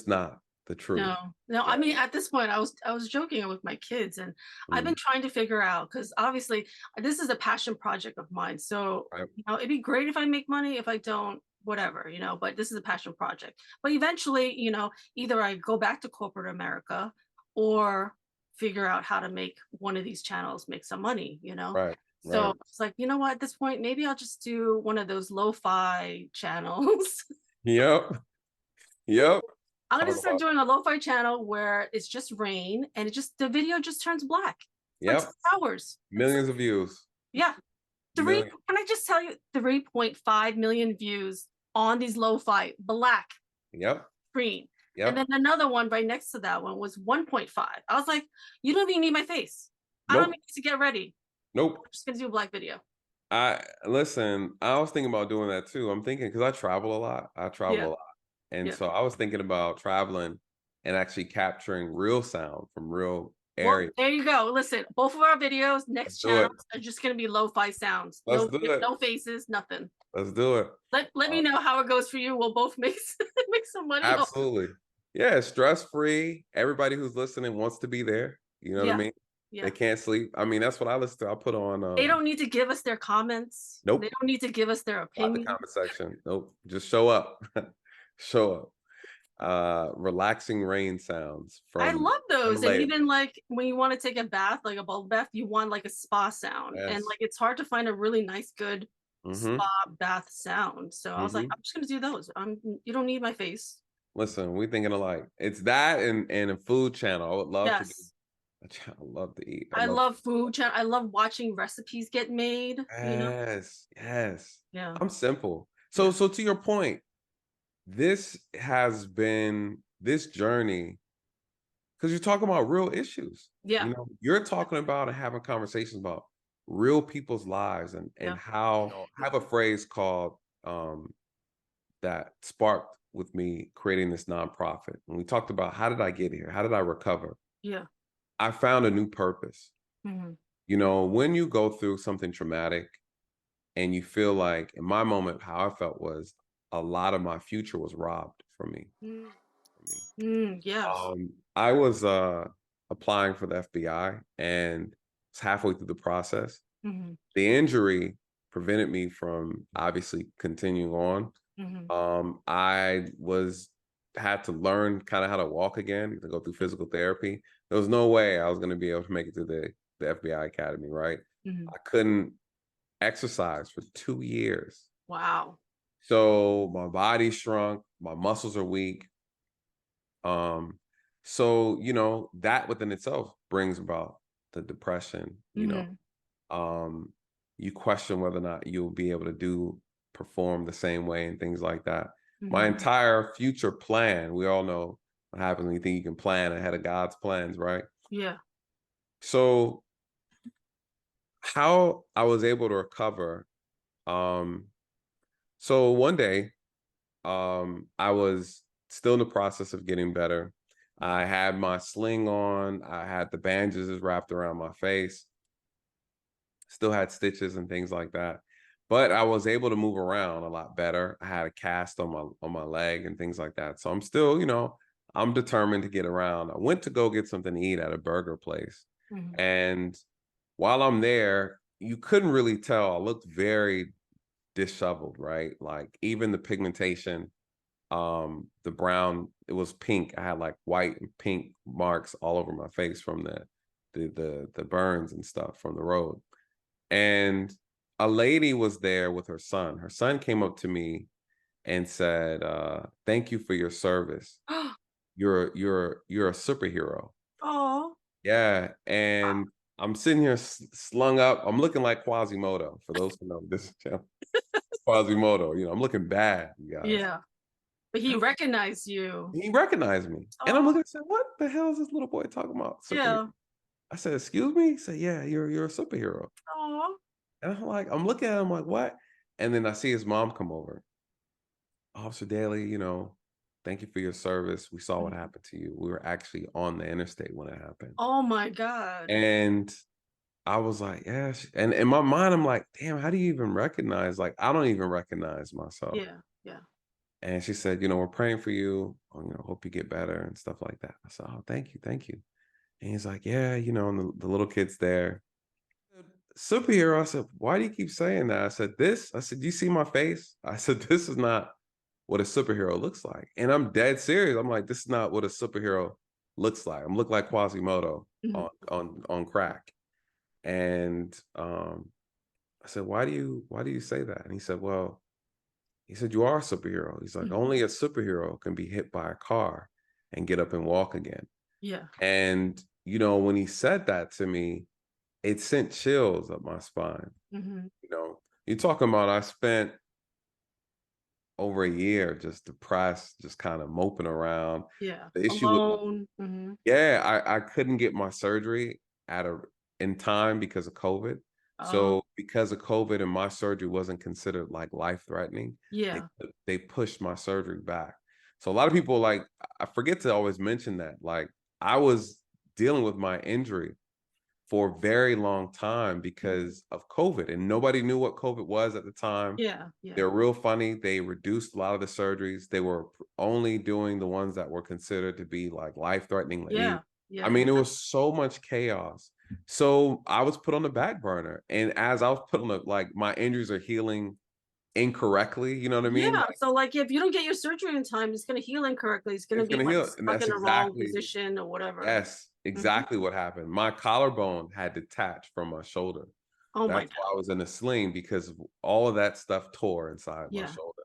not the truth. No. I mean, at this point, I was joking with my kids, and I've been trying to figure out, because obviously this is a passion project of mine. So you know, it'd be great if I make money. If I don't, whatever, you know. But this is a passion project. But eventually, you know, either I go back to corporate America or figure out how to make one of these channels make some money, you know. So it's like, you know what, at this point, maybe I'll just do one of those lo-fi channels. Yep. I'm gonna start doing a lo-fi channel where it's just rain and the video just turns black. Like 6 hours. Millions of views. Yeah. Can I just tell you, 3.5 million views on these lo-fi black screen. And then another one right next to that one was 1.5. I was like, you don't even need my face. I don't need to get ready. I'm just gonna do a black video. Listen, I was thinking about doing that too. I'm thinking, because I travel a lot. And so I was thinking about traveling and actually capturing real sound from real areas. Well, there you go. Listen, both of our videos, next channels are just going to be lo-fi sounds. No faces, nothing. Let's do it. Let me know how it goes for you. We'll both make some money. Absolutely. Yeah, stress-free. Everybody who's listening wants to be there. You know what I mean? They can't sleep. I mean, that's what I listen to. I put on. They don't need to give us their comments. Nope. They don't need to give us their opinion. Not the comment section. Nope. Just show up. Show up. Relaxing rain sounds from I love those. LA. And even like when you want to take a bath, like a bubble bath, you want like a spa sound. And like it's hard to find a really nice, good spa bath sound. So I was like, I'm just gonna do those. You don't need my face. Listen, we thinking alike. It's that and a food channel. I would love to do. I love to eat. I love food channel. I love watching recipes get made. Yes. Yeah. I'm simple. So to your point, this has been this journey, because you're talking about real issues. Yeah. You know, you're talking about and having conversations about real people's lives and how I have a phrase called that sparked with me creating this nonprofit. And we talked about, how did I get here? How did I recover? Yeah. I found a new purpose. You know, when you go through something traumatic and you feel like, in my moment, how I felt was a lot of my future was robbed from me. I was applying for the FBI and was halfway through the process. The injury prevented me from obviously continuing on. I had to learn kind of how to walk again, to go through physical therapy. There was no way I was going to be able to make it to the FBI Academy, right? I couldn't exercise for 2 years. Wow. So my body shrunk, my muscles are weak. So, you know, that within itself brings about the depression, you know. You question whether or not you'll be able to perform the same way and things like that. My entire future plan, we all know what happens when you think you can plan ahead of God's plans, right? Yeah. So how I was able to recover, so one day I was still in the process of getting better. I had my sling on. I had the bandages wrapped around my face. Still had stitches and things like that. But I was able to move around a lot better. I had a cast on my leg and things like that. So I'm still, I'm determined to get around. I went to go get something to eat at a burger place. And while I'm there, you couldn't really tell. I looked very disheveled, right? Like even the pigmentation, the brown, it was pink. I had like white and pink marks all over my face from the burns and stuff from the road. And a lady was there with her son. Her son came up to me and said, "Thank you for your service. You're a superhero." Oh. Yeah, and I'm sitting here slung up. I'm looking like Quasimodo. For those who know this channel, Quasimodo. I'm looking bad, you guys. Yeah, but he recognized you. He recognized me, and I'm looking and saying, "What the hell is this little boy talking about?" Yeah. I said, "Excuse me." He said, "Yeah, you're a superhero." Oh. And I'm looking at him like, "What?" And then I see his mom come over. "Officer Daley, thank you for your service. We saw what happened to you. We were actually on the interstate when it happened." Oh my God. And I was like, "Yeah." And in my mind, I'm like, "Damn, how do you even recognize?" Like, I don't even recognize myself. Yeah. Yeah. And she said, "We're praying for you. Hope you get better and stuff like that." I said, "Oh, thank you. Thank you." And he's like, "Yeah, and the little kid's there." Superhero. I said, "Why do you keep saying that?" I said, "Do you see my face?" I said, "This is not what a superhero looks like." And I'm dead serious. I'm like, "This is not what a superhero looks like. I'm look like Quasimodo on crack." And I said, "Why do you say that?" And he said, "Well," he said, "you are a superhero." He's like, "Only a superhero can be hit by a car and get up and walk again." Yeah. And when he said that to me, it sent chills up my spine. You're talking about, I spent over a year just depressed, just kind of moping around. Yeah. The issue Alone. yeah, I couldn't get my surgery in time because of COVID. So because of COVID and my surgery wasn't considered like life-threatening, Yeah. they pushed my surgery back. So a lot of people, like, I forget to always mention that, like, I was dealing with my injury for a very long time because of COVID, and nobody knew what COVID was at the time. Yeah. Yeah. They're real funny. They reduced a lot of the surgeries. They were only doing the ones that were considered to be like life-threatening. Yeah. Yeah. I mean, it was so much chaos. So I was put on the back burner, and as I was put on like, my injuries are healing incorrectly. You know what I mean? Yeah. So like, if you don't get your surgery in time, it's gonna heal incorrectly. It's gonna get like heal, and stuck that's in the wrong exactly position or whatever. yes, exactly what happened. My collarbone had detached from my shoulder. Oh my That's God. why I was in a sling, because all of that stuff tore inside my Yeah. shoulder.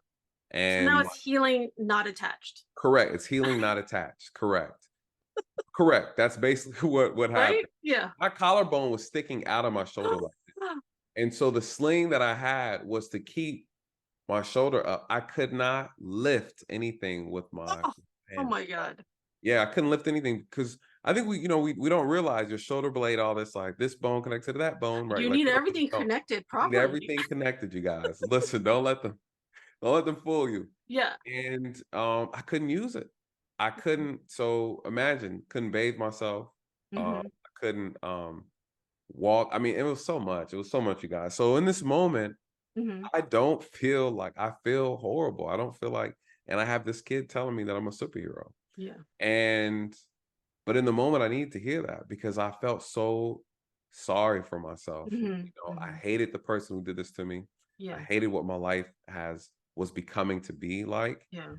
So And now it's healing, not attached. correct, it's healing, not attached. Correct. Correct. That's basically what Right? happened. Yeah. My collarbone was sticking out of my shoulder like this. And so the sling that I had was to keep my shoulder up. I could not lift anything with my Oh hand. my God. Yeah, I couldn't lift anything because I think we don't realize your shoulder blade, all this, like this bone connected to that bone, right? You Like need we everything don't. connected You need properly. everything connected, you guys. Listen, don't let them fool you. Yeah. And I couldn't use it. I couldn't. So imagine, couldn't bathe myself. I couldn't walk. I mean, it was so much. It was so much, you guys. So in this moment, I don't feel like, I feel horrible. I don't feel like, and I have this kid telling me that I'm a superhero. Yeah. But in the moment, I needed to hear that because I felt so sorry for myself. I hated the person who did this to me. Yeah. I hated what my life was becoming to be like. Yeah.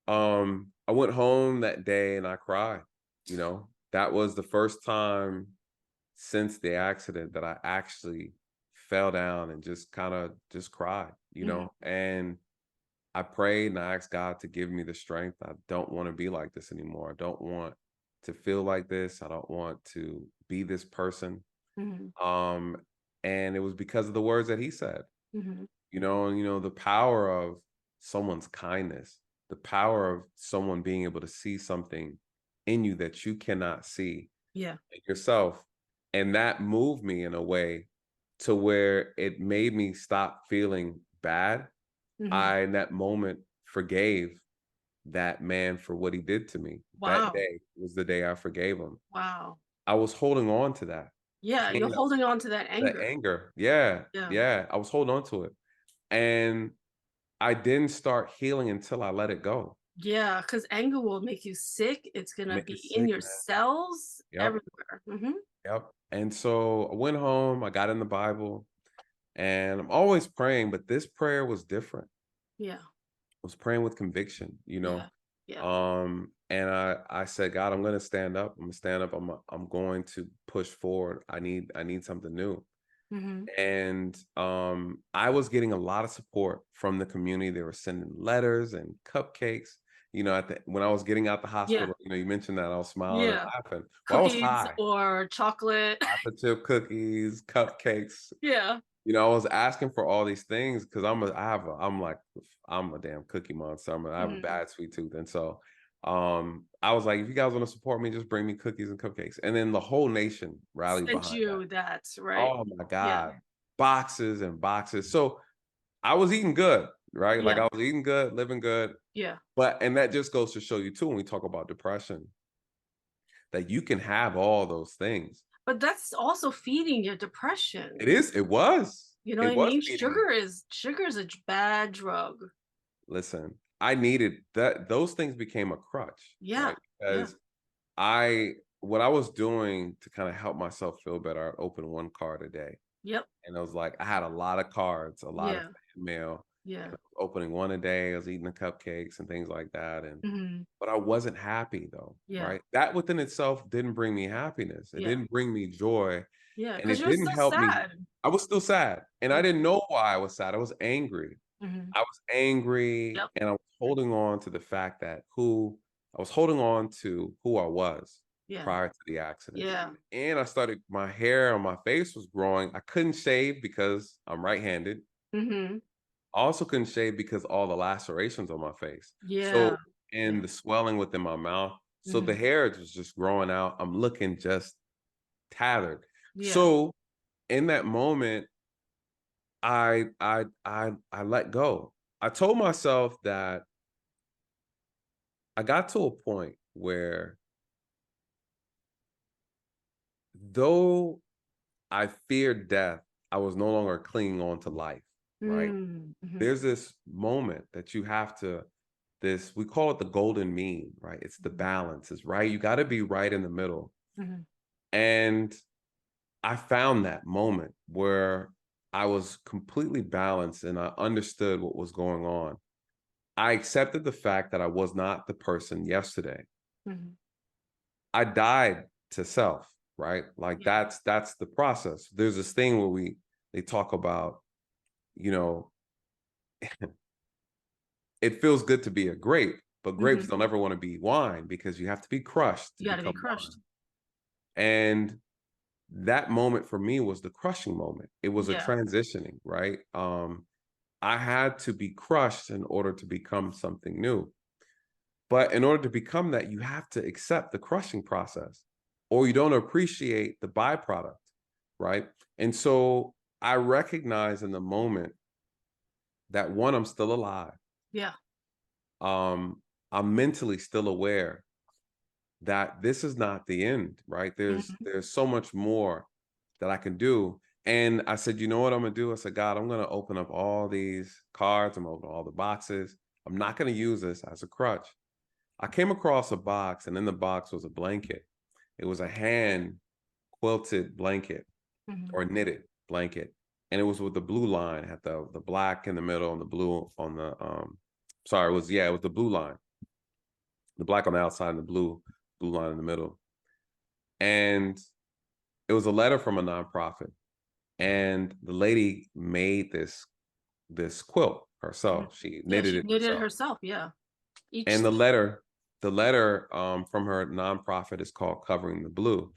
I went home that day and I cried. That was the first time since the accident that I actually fell down and just kind of just cried, and I prayed and I asked God to give me the strength. I don't want to be like this anymore. I don't want to feel like this. I don't want to be this person. And it was because of the words that he said, and the power of someone's kindness, the power of someone being able to see something in you that you cannot see Yeah. in yourself. And that moved me in a way to where it made me stop feeling bad. I, in that moment, forgave that man for what he did to me. Wow. That day was the day I forgave him. Wow. I was holding on to that. Yeah, you're holding on to that anger. That anger. Yeah. I was holding on to it. And I didn't start healing until I let it go. Yeah, because anger will make you sick. It's gonna Make be you in sick, your man. cells Yep. everywhere. Yep. And so I went home, I got in the Bible, and I'm always praying, but this prayer was different. Yeah. I was praying with conviction, you know. Yeah. And I said, God, I'm gonna stand up. I'm gonna stand up. I'm going to push forward. I need something new. And I was getting a lot of support from the community. They were sending letters and cupcakes. You know, when I was getting out the hospital, Yeah. you know, you mentioned that I was smiling and laughing. Well, I was Cookies high. or chocolate. Chocolate chip cookies, cupcakes. Yeah. You know, I was asking for all these things because I'm a damn cookie monster. I have a bad sweet tooth. And so I was like, if you guys want to support me, just bring me cookies and cupcakes. And then the whole nation rallied Sent behind you that. right? Oh my Yeah. God. Boxes and boxes. So I was eating good, right? Like Yeah. I was eating good, living good. Yeah. And that just goes to show you too, when we talk about depression, that you can have all those things. But that's also feeding your depression. It was. You know what I mean? Sugar is a bad drug. Listen, I needed that. Those things became a crutch. Yeah. Right? Because what I was doing to kind of help myself feel better, I'd open one card a day. Yep. And I was like, I had a lot of cards, a lot of mail. Yeah. I was opening one a day. I was eating the cupcakes and things like that. And but I wasn't happy though. Yeah. Right. That within itself didn't bring me happiness. It didn't bring me joy. Yeah. And it Because didn't help me. I was still sad. And I didn't know why I was sad. I was angry. I was angry and I was holding on to the fact that I was holding on to who I was prior to the accident. Yeah. And my hair on my face was growing. I couldn't shave because I'm right-handed. I also couldn't shave because all the lacerations on my face. Yeah. So, and the swelling within my mouth. So the hair was just growing out. I'm looking just tattered. Yeah. So in that moment, I let go. I told myself that I got to a point where though I feared death, I was no longer clinging on to life, right? There's this moment that you have to, we call it the golden mean, right? It's the balance, it's right. You got to be right in the middle. And I found that moment where I was completely balanced and I understood what was going on. I accepted the fact that I was not the person yesterday. I died to self, right? Like that's the process. There's this thing where they talk about, you know, it feels good to be a grape, but grapes don't ever want to be wine because you have to be crushed. You got to be crushed. Wine. And that moment for me was the crushing moment. It was a transitioning, right? I had to be crushed in order to become something new. But in order to become that, you have to accept the crushing process or you don't appreciate the byproduct, right? And so I recognize in the moment that one, I'm still alive. Yeah. I'm mentally still aware that this is not the end, right? There's so much more that I can do. And I said, you know what I'm gonna do? I said, God, I'm gonna open up all these cards. I'm gonna open all the boxes. I'm not gonna use this as a crutch. I came across a box and in the box was a blanket. It was a hand quilted blanket or knitted blanket. And it was with the blue line, it had the black in the middle and the blue on the, it was the blue line. The black on the outside and the blue line in the middle. And it was a letter from a nonprofit. And the lady made this quilt herself. She knitted it herself. Yeah. And the letter from her nonprofit is called Covering the Blue.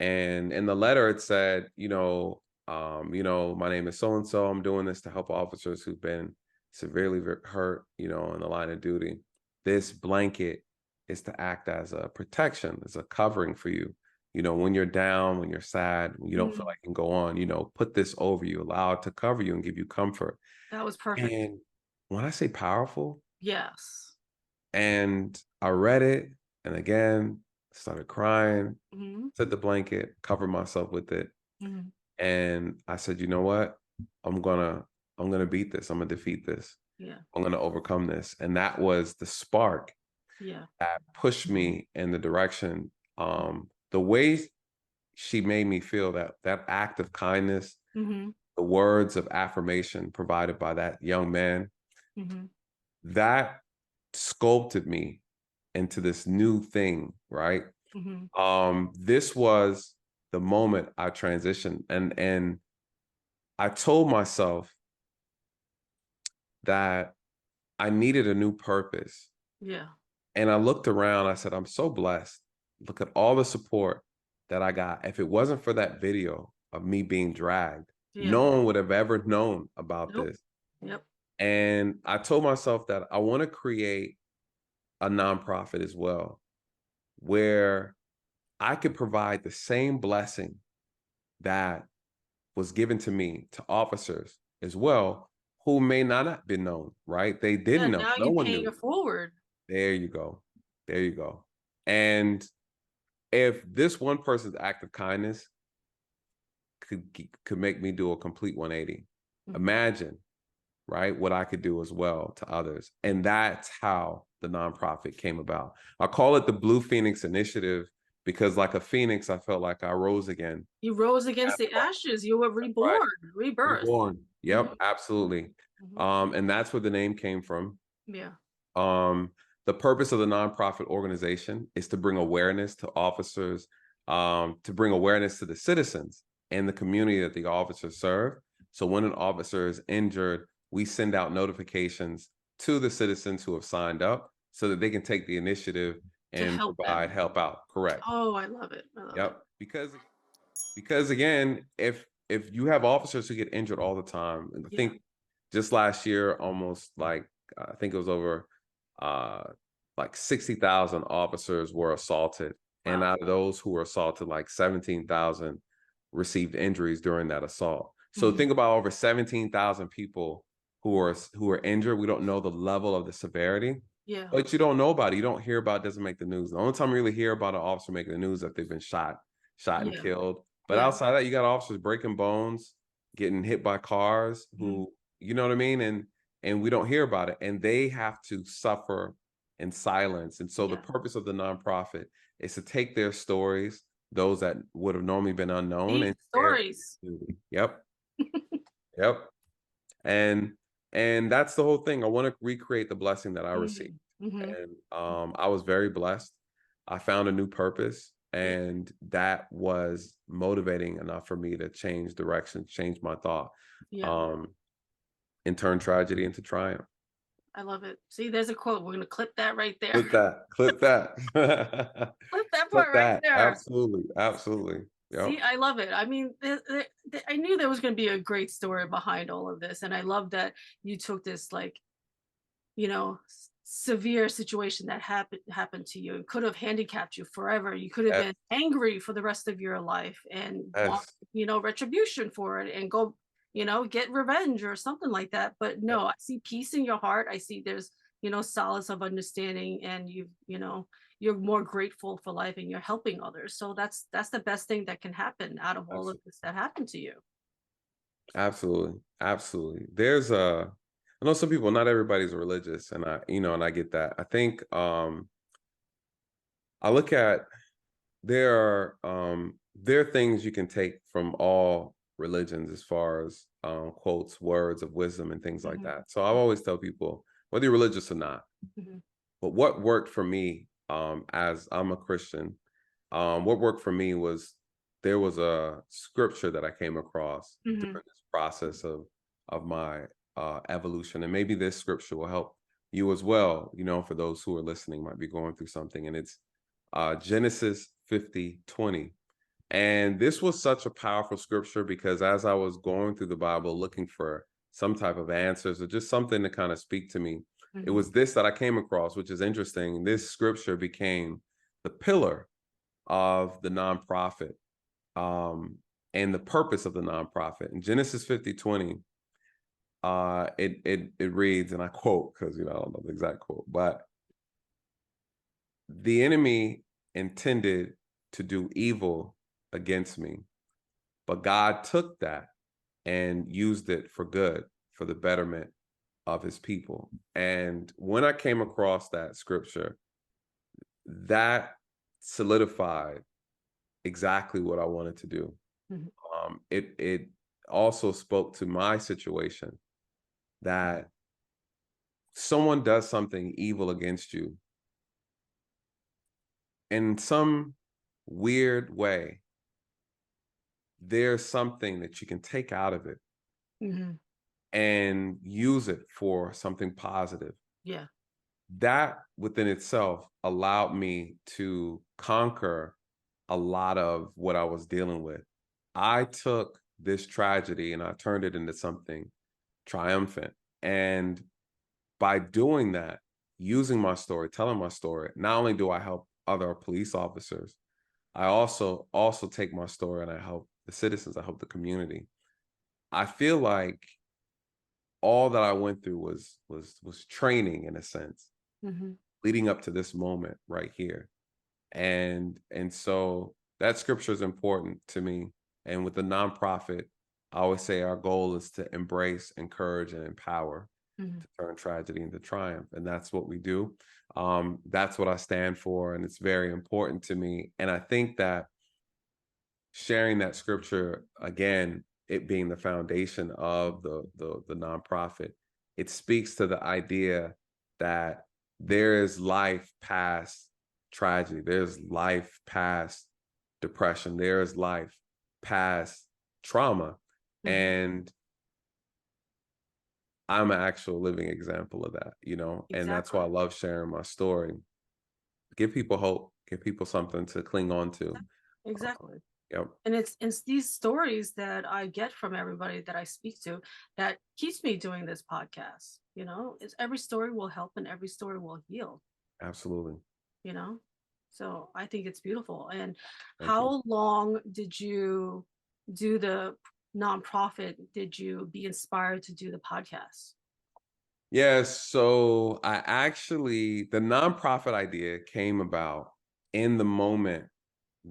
And in the letter it said, my name is so-and-so. I'm doing this to help officers who've been severely hurt, in the line of duty. This blanket is to act as a protection, as a covering for you. When you're down, when you're sad, when you don't feel like you can go on, put this over you, allow it to cover you and give you comfort. That was perfect. And when I say powerful, Yes. And I read it, and again, started crying, Hmm. took the blanket, covered myself with it. Hmm. And I said, you know what? I'm gonna beat this. I'm gonna defeat this. Yeah. I'm gonna overcome this. And that was the spark Yeah. that pushed me in the direction. The way she made me feel, that act of kindness, Hmm. the words of affirmation provided by that young man, Hmm. that sculpted me into this new thing, right? Hmm. This was the moment I transitioned, and I told myself that I needed a new purpose. Yeah. And I looked around, I said, I'm so blessed. Look at all the support that I got. If it wasn't for that video of me being dragged, Yeah. no one would have ever known about Nope. this. Yep. And I told myself that I want to create a nonprofit as well, where I could provide the same blessing that was given to me to officers as well, who may not have been known, right? They Yeah. didn't know. Now No you're one paying knew. it forward. There you go. There you go. And if this one person's act of kindness could make me do a complete 180, Mhm. imagine, right, what I could do as well to others. And that's how the nonprofit came about. I call it the Blue Phoenix Initiative because, like a phoenix, I felt like I rose again. You rose against That's the right. ashes. You were Right. reborn, rebirth. Reborn. Yep, Mhm. absolutely. Mhm. And that's where the name came from. Yeah. Um, the purpose of the nonprofit organization is to bring awareness to officers, to bring awareness to the citizens and the community that the officers serve. So when an officer is injured, we send out notifications to the citizens who have signed up so that they can take the initiative To and help provide them. help out. Correct. Oh, I love it. I love it. Yep. Because again, if you have officers who get injured all the time, and I Yeah. think just last year, almost like I think it was over uh like 60,000 officers were assaulted. And Wow. out of those who were assaulted, like 17,000 received injuries during that assault. So Mhm. think about over 17,000 people who are injured. We don't know the level of the severity, Yeah. but you don't know about it. You don't hear about it, doesn't make the news. The only time you really hear about an officer making the news is that they've been shot and Yeah. killed. But Yeah. outside of that, you got officers breaking bones, getting hit by cars, Mhm. who, you know what I mean? And we don't hear about it. And they have to suffer in silence. And so the Yeah. purpose of the nonprofit is to take their stories, those that would have normally been unknown, Deep and share it with stories. the community. Yep. Yep. And that's the whole thing. I want to recreate the blessing that I received. Mhm. Mhm. And I was very blessed. I found a new purpose, Yeah. and that was motivating enough for me to change direction, change my thought, Yeah. um, and turn tragedy into triumph. I love it. See, there's a quote. We're gonna clip that right there. Clip that. Clip that. Clip that Clip part right that. there. Absolutely. Absolutely. Yep. See, I love it. I mean, I knew there was going to be a great story behind all of this, and I love that you took this like, severe situation that happened to you. It could have handicapped you forever. You could have Yes. been angry for the rest of your life and want, Yes. retribution for it and go, get revenge or something like that. But Yep. no, I see peace in your heart. I see there's, solace of understanding, and you're more grateful for life and you're helping others. So that's the best thing that can happen out of all of this that happened to you. Absolutely. Absolutely. I know some people, not everybody's religious, and I get that. I think I look at there are things you can take from all religions as far as quotes, words of wisdom and things like Mhm. that. So I always tell people, whether you're religious or not, Mhm. but what worked for me, as I'm a Christian, what worked for me was there was a scripture that I came across Mhm. during this process of my evolution, and maybe this scripture will help you as well. For those who are listening, might be going through something, and it's Genesis 50:20. And this was such a powerful scripture because as I was going through the Bible looking for some type of answers or just something to kind of speak to me, it Mhm. was this that I came across, which is interesting. This scripture became the pillar of the nonprofit, um, and the purpose of the nonprofit. In Genesis 50:20, it reads, and I quote, because I don't know the exact quote, but the enemy intended to do evil against me, but God took that and used it for good, for the betterment of his people. And when I came across that scripture, that solidified exactly what I wanted to do. It also spoke to my situation, that someone does something evil against you, in some weird way, there's something that you can take out of it and use it for something positive. Yeah. That within itself allowed me to conquer a lot of what I was dealing with. I took this tragedy and I turned it into something triumphant. And by doing that, using my story, telling my story, not only do I help other police officers, I also take my story and I help the citizens, I help the community. I feel like all that I went through was training, in a sense, leading up to this moment right here. And so that scripture is important to me. And with the nonprofit, I always say our goal is to embrace, encourage, and empower, to turn tragedy into triumph. And that's what we do. That's what I stand for. And it's very important to me. And I think that sharing that scripture, again, it being the foundation of the nonprofit, it speaks to the idea that there is life past tragedy. There's life past depression. There is life past trauma. And I'm an actual living example of that, and that's why I love sharing my story. Give people hope, give people something to cling on to. Exactly. Yep. And it's these stories that I get from everybody that I speak to that keeps me doing this podcast. It's every story will help and every story will heal. Absolutely. So I think it's beautiful. And Thank how you. long did you do the nonprofit? Did you be inspired to do the podcast? Yes. So the nonprofit idea came about in the moment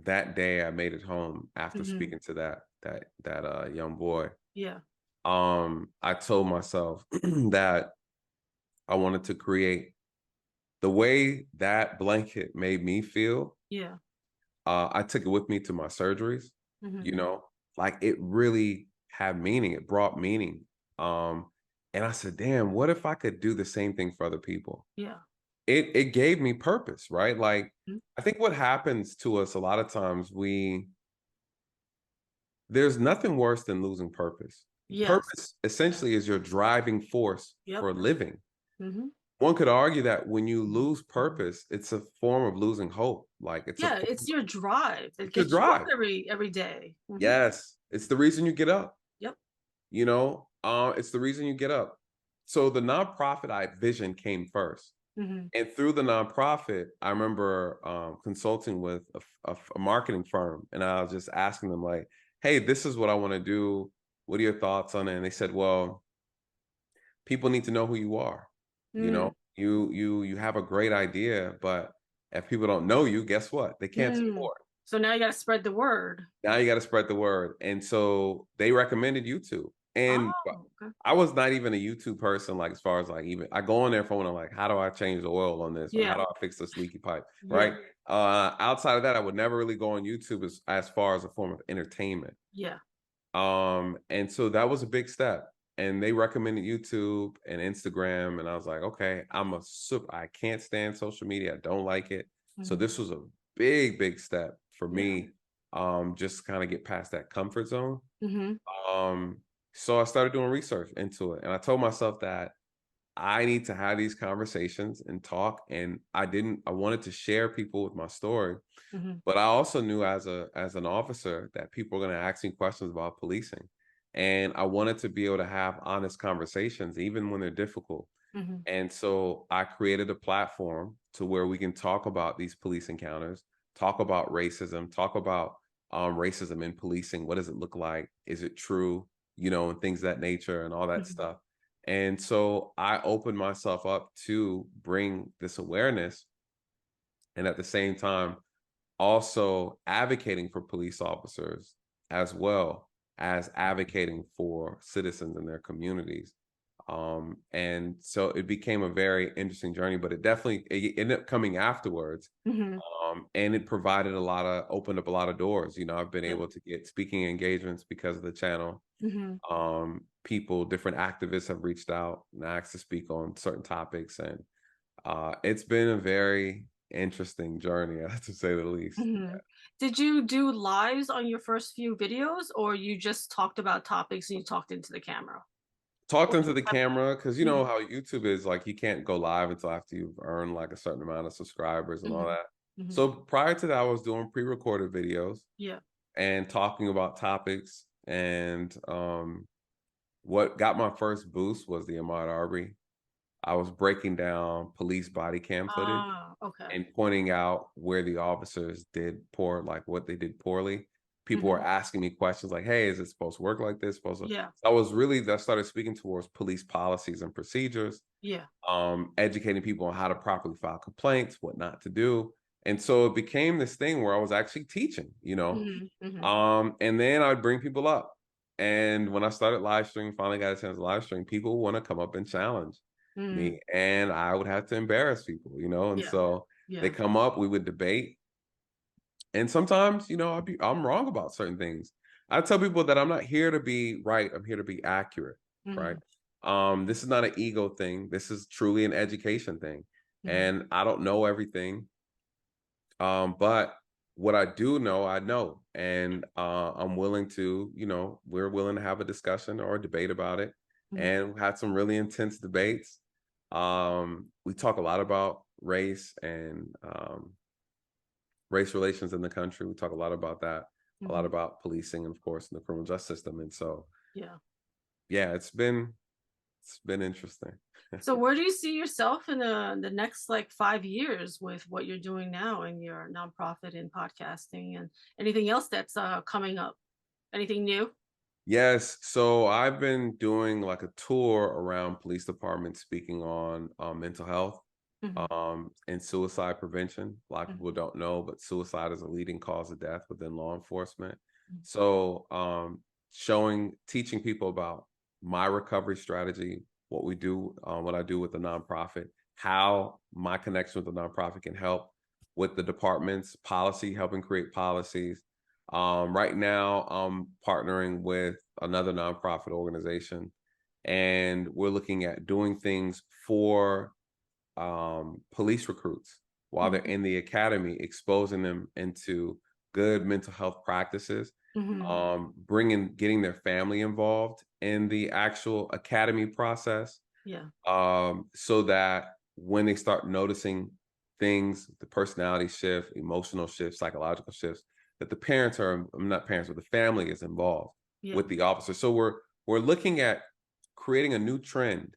that day I made it home after speaking to that young boy. Yeah. I told myself that I wanted to create the way that blanket made me feel. Yeah. I took it with me to my surgeries, like it really had meaning. It brought meaning. And I said, damn, what if I could do the same thing for other people? Yeah. It gave me purpose, right? Like, I think what happens to us a lot of times, there's nothing worse than losing purpose. Yes. Purpose essentially is your driving force for living. Mm-hmm. One could argue that when you lose purpose, it's a form of losing hope. Like it's it's your drive that it's your gets you up drive. every day. Mm-hmm. Yes, it's the reason you get up. Yep. It's the reason you get up. So the nonprofit vision came first. And through the nonprofit, I remember consulting with a marketing firm, and I was just asking them like, hey, this is what I want to do. What are your thoughts on it? And they said, well, people need to know who you are. You have a great idea, but if people don't know you, guess what? They can't support. So now you got to spread the word. Now you got to spread the word. And so they recommended YouTube. And I was not even a YouTube person, like as far as like even I go on their phone and like, how do I change the oil on this? Like, how do I fix this leaky pipe? Right. Outside of that, I would never really go on YouTube as far as a form of entertainment. Yeah. And so that was a big step. And they recommended YouTube and Instagram. And I was like, okay, I can't stand social media. I don't like it. So this was a big step for me. Just kind of get past that comfort zone. So I started doing research into it. And I told myself that I need to have these conversations and talk. And I wanted to share people with my story. But I also knew as an officer that people were going to ask me questions about policing. And I wanted to be able to have honest conversations, even when they're difficult. And so I created a platform to where we can talk about these police encounters, talk about racism, talk about racism in policing. What does it look like? Is it true? And things of that nature and all that stuff. And so I opened myself up to bring this awareness, and at the same time also advocating for police officers as well as advocating for citizens in their communities. And so it became a very interesting journey, but it ended up coming afterwards. Hmm. And it opened up a lot of doors. I've been Yeah. able to get speaking engagements because of the channel. Hmm. Different activists have reached out and asked to speak on certain topics. And it's been a very interesting journey, to say the least. Hmm. Did you do lives on your first few videos, or you just talked about topics and you talked into the camera? Talked Or into the camera because you Mhm, know how YouTube is, like, you can't go live until after you've earned like a certain amount of subscribers and all mhm, that. mhm. So prior to that, I was doing pre-recorded videos Yeah. and talking about topics. And what got my first boost was the Ahmaud Arbery. I was breaking down police body cam footage Ah, okay. and pointing out where the officers did poor, like what they did poorly. People were Mhm. asking me questions like, "Hey, is it supposed to work like this?" Supposed to. Yeah, So that started speaking towards police policies and procedures, yeah. educating people on how to properly file complaints, what not to do. And so it became this thing where I was actually teaching. Mhm, mhm. And then I'd bring people up. And when I started live streaming, finally got a chance to live stream, people want to come up and challenge Mm, me. And I would have to embarrass people. And yeah, so they yeah. come up, we would debate. And sometimes, I'm wrong about certain things. I tell people that I'm not here to be right, I'm here to be accurate, right? Mhm, This is not an ego thing. This is truly an education thing. mhm, And I don't know everything. But what I do know, I know. And I'm willing to, we're willing to have a discussion or a debate about it. mhm. And we had some really intense debates. We talk a lot about race and race relations in the country. We talk a lot about that, a lot Mhm. about policing, and of course, in the criminal justice system. And so, Yeah. yeah, it's been interesting. So where do you see yourself in the next like 5 years with what you're doing now in your nonprofit and podcasting and anything else that's coming up? Anything new? Yes, so I've been doing like a tour around police departments speaking on mental health Mhm, and suicide prevention. A lot of mhm, people don't know, but suicide is a leading cause of death within law enforcement. mhm, So, teaching people about my recovery strategy, what I do with the nonprofit, how my connection with the nonprofit can help with the department's policy, helping create policies. Right now, I'm partnering with another nonprofit organization, and we're looking at doing things for police recruits while they're mhm, in the academy, exposing them into good mental health practices, mhm. getting their family involved in the actual academy process, Yeah. so that when they start noticing things, the personality shift, emotional shift, psychological shifts, that the parents are not parents, but the family is involved Yeah. with the officer. So we're looking at creating a new trend.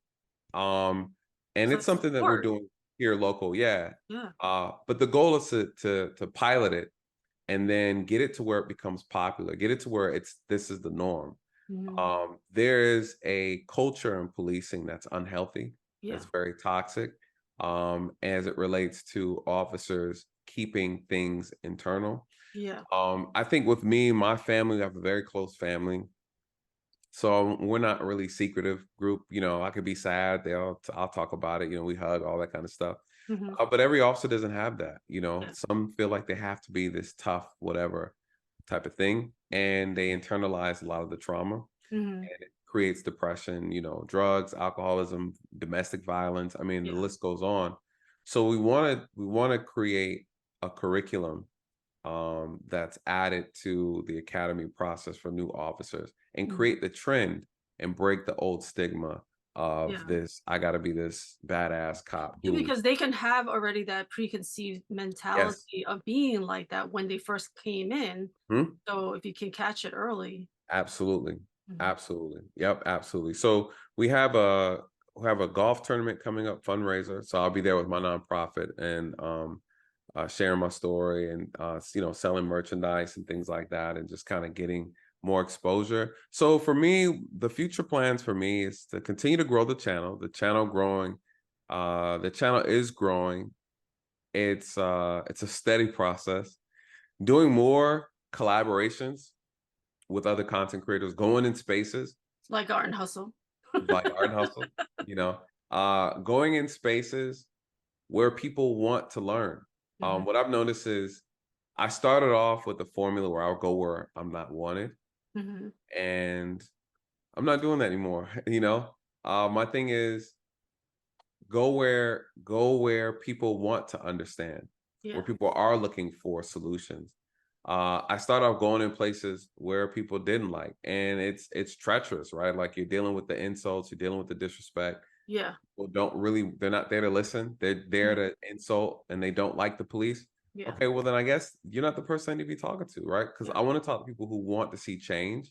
And So it's it's something that we're support. doing here local, yeah. Yeah. But the goal is to pilot it and then get it to where it becomes popular, get it to where this is the norm. Mhm. There is a culture in policing that's unhealthy, Yeah. that's very toxic, as it relates to officers keeping things internal. Yeah. I think with me, my family, I have a very close family. So we're not a really secretive group. I could be sad. I'll talk about it. We hug, all that kind of stuff. Mhm. But every officer doesn't have that. Yeah. Some feel like they have to be this tough, whatever type of thing, and they internalize a lot of the trauma, Mhm. and it creates depression. Drugs, alcoholism, domestic violence. I mean, the Yeah. list goes on. So we want to create a curriculum that's added to the academy process for new officers and Mhm. create the trend and break the old stigma of Yeah. this, I got to be this badass cop Yeah, who, because they can have already that preconceived yes. mentality of being like that when they first came in. Hmm? So if you can catch it early. Absolutely. Mhm. Absolutely. Yep, absolutely. So we have a golf tournament coming up, fundraiser. So I'll be there with my nonprofit and sharing my story and selling merchandise and things like that, and just kind of getting more exposure. So for me, the future plans for me is to continue to grow the channel. The channel growing, the channel is growing. It's a steady process. Doing more collaborations with other content creators, going in spaces Like Art and Hustle. like Art and Hustle, going in spaces where people want to learn. What I've noticed is I started off with the formula where I'll go where I'm not wanted, and I'm not doing that anymore. My thing is go where people want to understand, where people are looking for solutions. I started off going in places where people didn't like, and it's treacherous, right? Like you're dealing with the insults, you're dealing with the disrespect. Yeah. People they're not there to listen. They're there to insult, and they don't like the police. Yeah. Okay, well then I guess you're not the person I need to be talking to, right? Because I want to talk to people who want to see change.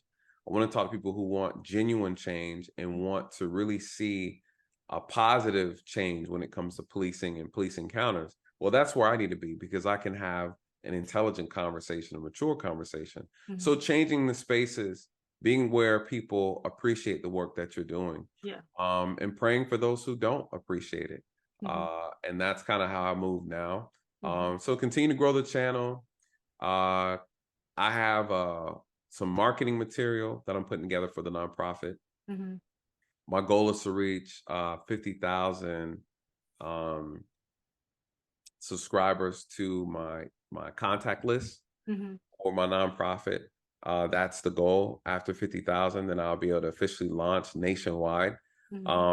I want to talk to people who want genuine change and want to really see a positive change when it comes to policing and police encounters. Well, that's where I need to be, because I can have an intelligent conversation, a mature conversation. So changing the spaces, being where people appreciate the work that you're doing, and praying for those who don't appreciate it. And that's kind of how I move now. So continue to grow the channel. I have some marketing material that I'm putting together for the nonprofit. My goal is to reach 50,000 subscribers to my contact list for my nonprofit. That's the goal. After 50,000, then I'll be able to officially launch nationwide.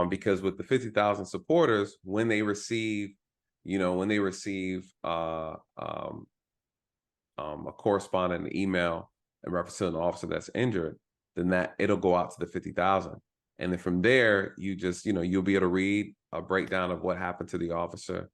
Because with the 50,000 supporters, when they receive a correspondent email and representing an officer that's injured, then that it'll go out to the 50,000. And then from there, you'll be able to read a breakdown of what happened to the officer,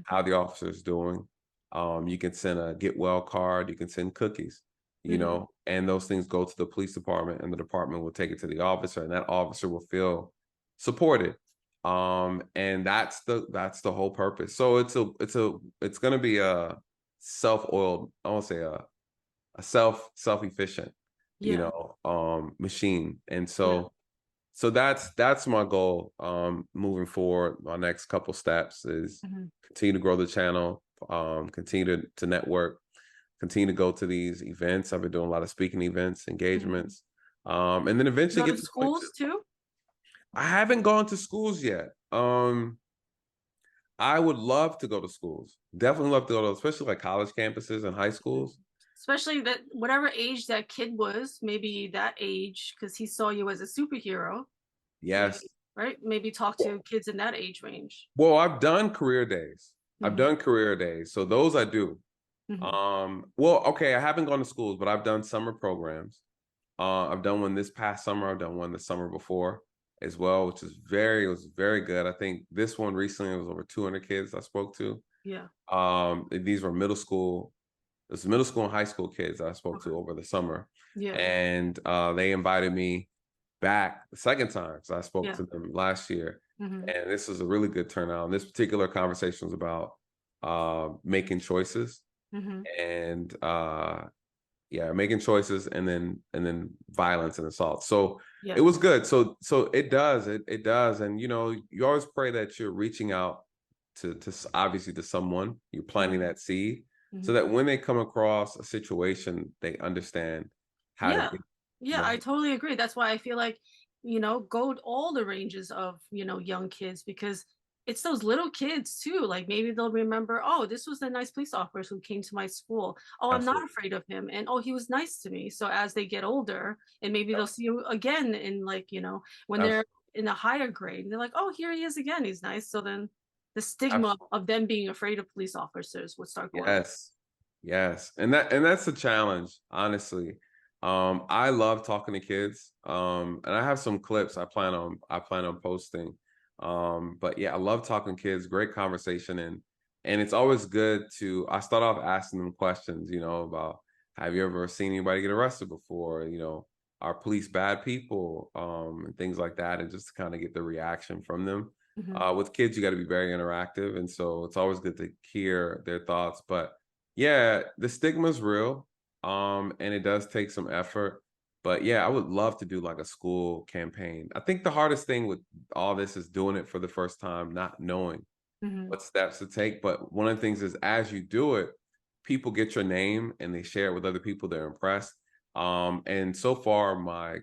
how the officer is doing. You can send a get well card, you can send cookies, and those things go to the police department, and the department will take it to the officer, and that officer will feel supported. And that's the whole purpose. So it's going to be a self-oiled, I won't say a self-efficient, machine. And so that's my goal. Moving forward, my next couple steps is continue to grow the channel, continue to network, continue to go to these events. I've been doing a lot of speaking events, engagements, and then eventually get to schools too. I haven't gone to schools yet. I would love to go to schools. Definitely love to go to, especially like college campuses and high schools. Especially that whatever age that kid was, maybe that age, because he saw you as a superhero. Yes. Maybe, right? Maybe talk to kids in that age range. Well, I've done career days. I've done career days. So those I do. Well, okay, I haven't gone to schools, but I've done summer programs. I've done one this past summer. I've done one the summer before as well, which was very good. I think this one recently was over 200 kids I spoke to. Yeah. These were middle school and high school kids I spoke to over the summer. Yeah. And they invited me back the second time, because I spoke to them last year. And this was a really good turnout. And this particular conversation was about making choices. And making choices, and then violence and assault. So it was good. So it does. And you always pray that you're reaching out to obviously to someone, you're planting that seed, so that when they come across a situation, they understand how to get. I totally agree. That's why I feel like, go all the ranges of, young kids, because it's those little kids too. Like maybe they'll remember, oh, this was a nice police officer who came to my school. Oh, I'm not afraid of him. And oh, he was nice to me. So as they get older, and maybe they'll see you again in when they're in a higher grade, they're like, oh, here he is again. He's nice. So then the stigma of them being afraid of police officers would start going. Yes. And that's a challenge, honestly. I love talking to kids. And I have some clips I plan on posting. But yeah, I love talking to kids, great conversation. And it's always good I start off asking them questions, about, have you ever seen anybody get arrested before? Are police bad people? And things like that. And just to kind of get the reaction from them. With kids, you got to be very interactive. And so it's always good to hear their thoughts. But yeah, the stigma is real. And it does take some effort. But yeah, I would love to do like a school campaign. I think the hardest thing with all this is doing it for the first time, not knowing what steps to take. But one of the things is, as you do it, people get your name and they share it with other people. They're impressed. And so far, my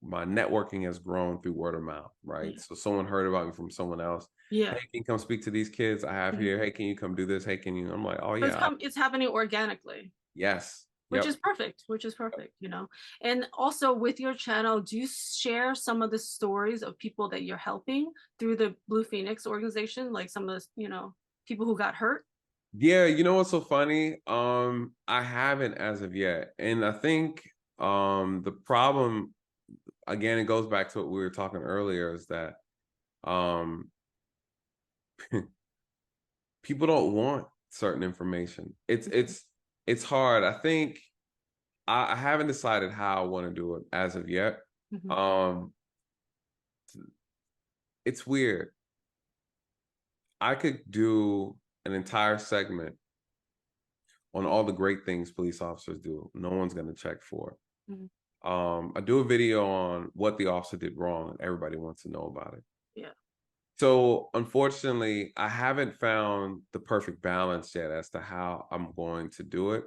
networking has grown through word of mouth, right? Yeah. So someone heard about me from someone else. Yeah. Hey, can you come speak to these kids I have here? Hey, can you come do this? Hey, can you? I'm like, oh So yeah, it's happening organically. yes, Which yep. is perfect, you know. And also with your channel, do you share some of the stories of people that you're helping through the Blue Phoenix organization, like some of the, you know, people who got hurt? Yeah, you know what's so funny? I haven't as of yet. And I think the problem, again, it goes back to what we were talking earlier, is that um people don't want certain information. It's hard. I think I haven't decided how I want to do it as of yet. Um it's weird. I could do an entire segment on all the great things police officers do. No one's going to check for it. I do a video on what the officer did wrong, and everybody wants to know about it. Yeah. So unfortunately, I haven't found the perfect balance yet as to how I'm going to do it.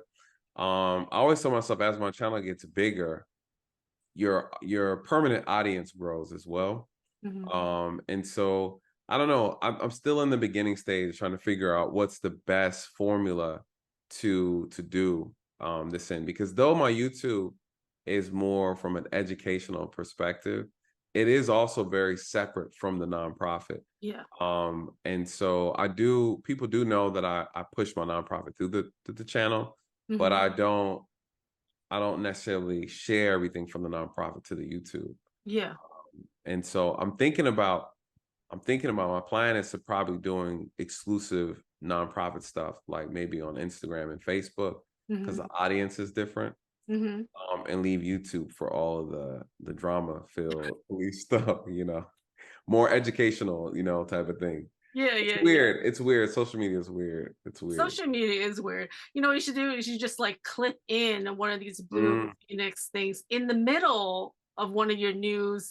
I always tell myself, as my channel gets bigger, your permanent audience grows as well. And so I don't know. I'm still in the beginning stage, trying to figure out what's the best formula to do this in, because though my YouTube is more from an educational perspective, it is also very separate from the nonprofit. Yeah. And so people do know that I push my nonprofit through the channel, but I don't necessarily share everything from the nonprofit to the YouTube. Yeah. And so I'm thinking about my plan is to probably doing exclusive nonprofit stuff, like maybe on Instagram and Facebook, because the audience is different. And leave YouTube for all of the drama filled police stuff, you know, more educational, you know, type of thing. Yeah, It's yeah, weird. yeah. It's weird. Social media is weird. It's weird. Social media is weird. You know what you should do is you just like clip in one of these Blue Phoenix things in the middle of one of your news.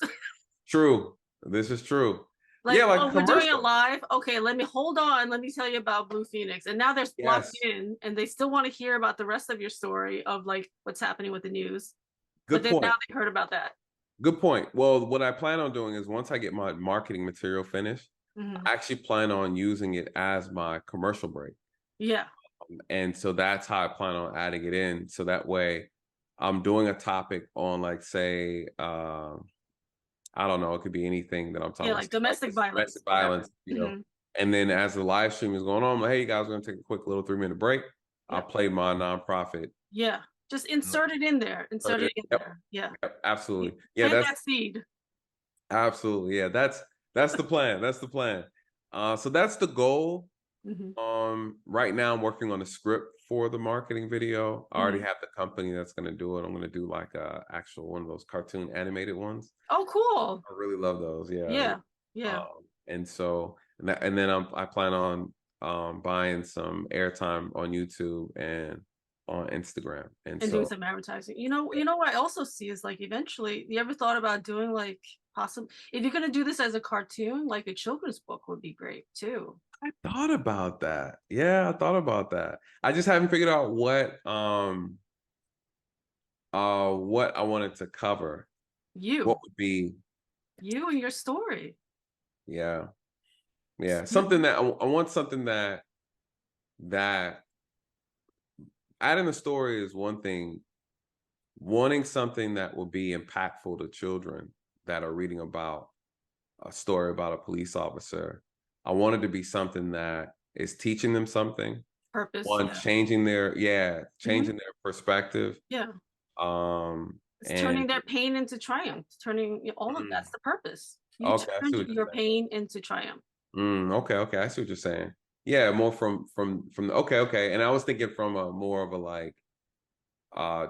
True. This is true. Like, yeah, like oh, we're doing it commercial. live. Okay, hold on. Let me tell you about Blue Phoenix. And now they're locked Yes. in and they still want to hear about the rest of your story of like what's happening with the news. Good But then point. now they heard about that. Good point. Well, what I plan on doing is, once I get my marketing material finished, I actually plan on using it as my commercial break. Yeah. And so that's how I plan on adding it in. So that way I'm doing a topic on, like, say, I don't know, it could be anything that I'm talking about. Like domestic violence. Domestic violence, you know. And then as the live stream is going on, I'm like, hey, you guys, we're going to take a quick little 3-minute break. I'll play my nonprofit. Yeah. Just insert it in there. Insert it in there. Yeah. Absolutely. Yeah, plant that seed. Absolutely. Yeah, that's the plan. That's the plan. So that's the goal. Right now I'm working on a script for the marketing video. I already have the company that's going to do it. I'm going to do like a actual one of those cartoon animated ones. Oh, cool. I really love those. Yeah. Yeah. Yeah. And so, and then I plan on buying some airtime on YouTube and on Instagram and so, doing some advertising. You know what I also see is, like, eventually, you ever thought about doing, like, possibly, if you're going to do this as a cartoon, like a children's book would be great too. I thought about that. Yeah, I thought about that. I just haven't figured out what I wanted to cover. What would be you and your story. Yeah. Something that I want, something that adding a story is one thing. Wanting something that will be impactful to children that are reading about a story about a police officer. I wanted to be something that is teaching them something. Purpose. Changing their perspective. Yeah. It's turning their pain into triumph. Turning all of that's the purpose. You turn your pain into triumph. Okay. I see what you're saying. Yeah, more from okay. And I was thinking from a more of a like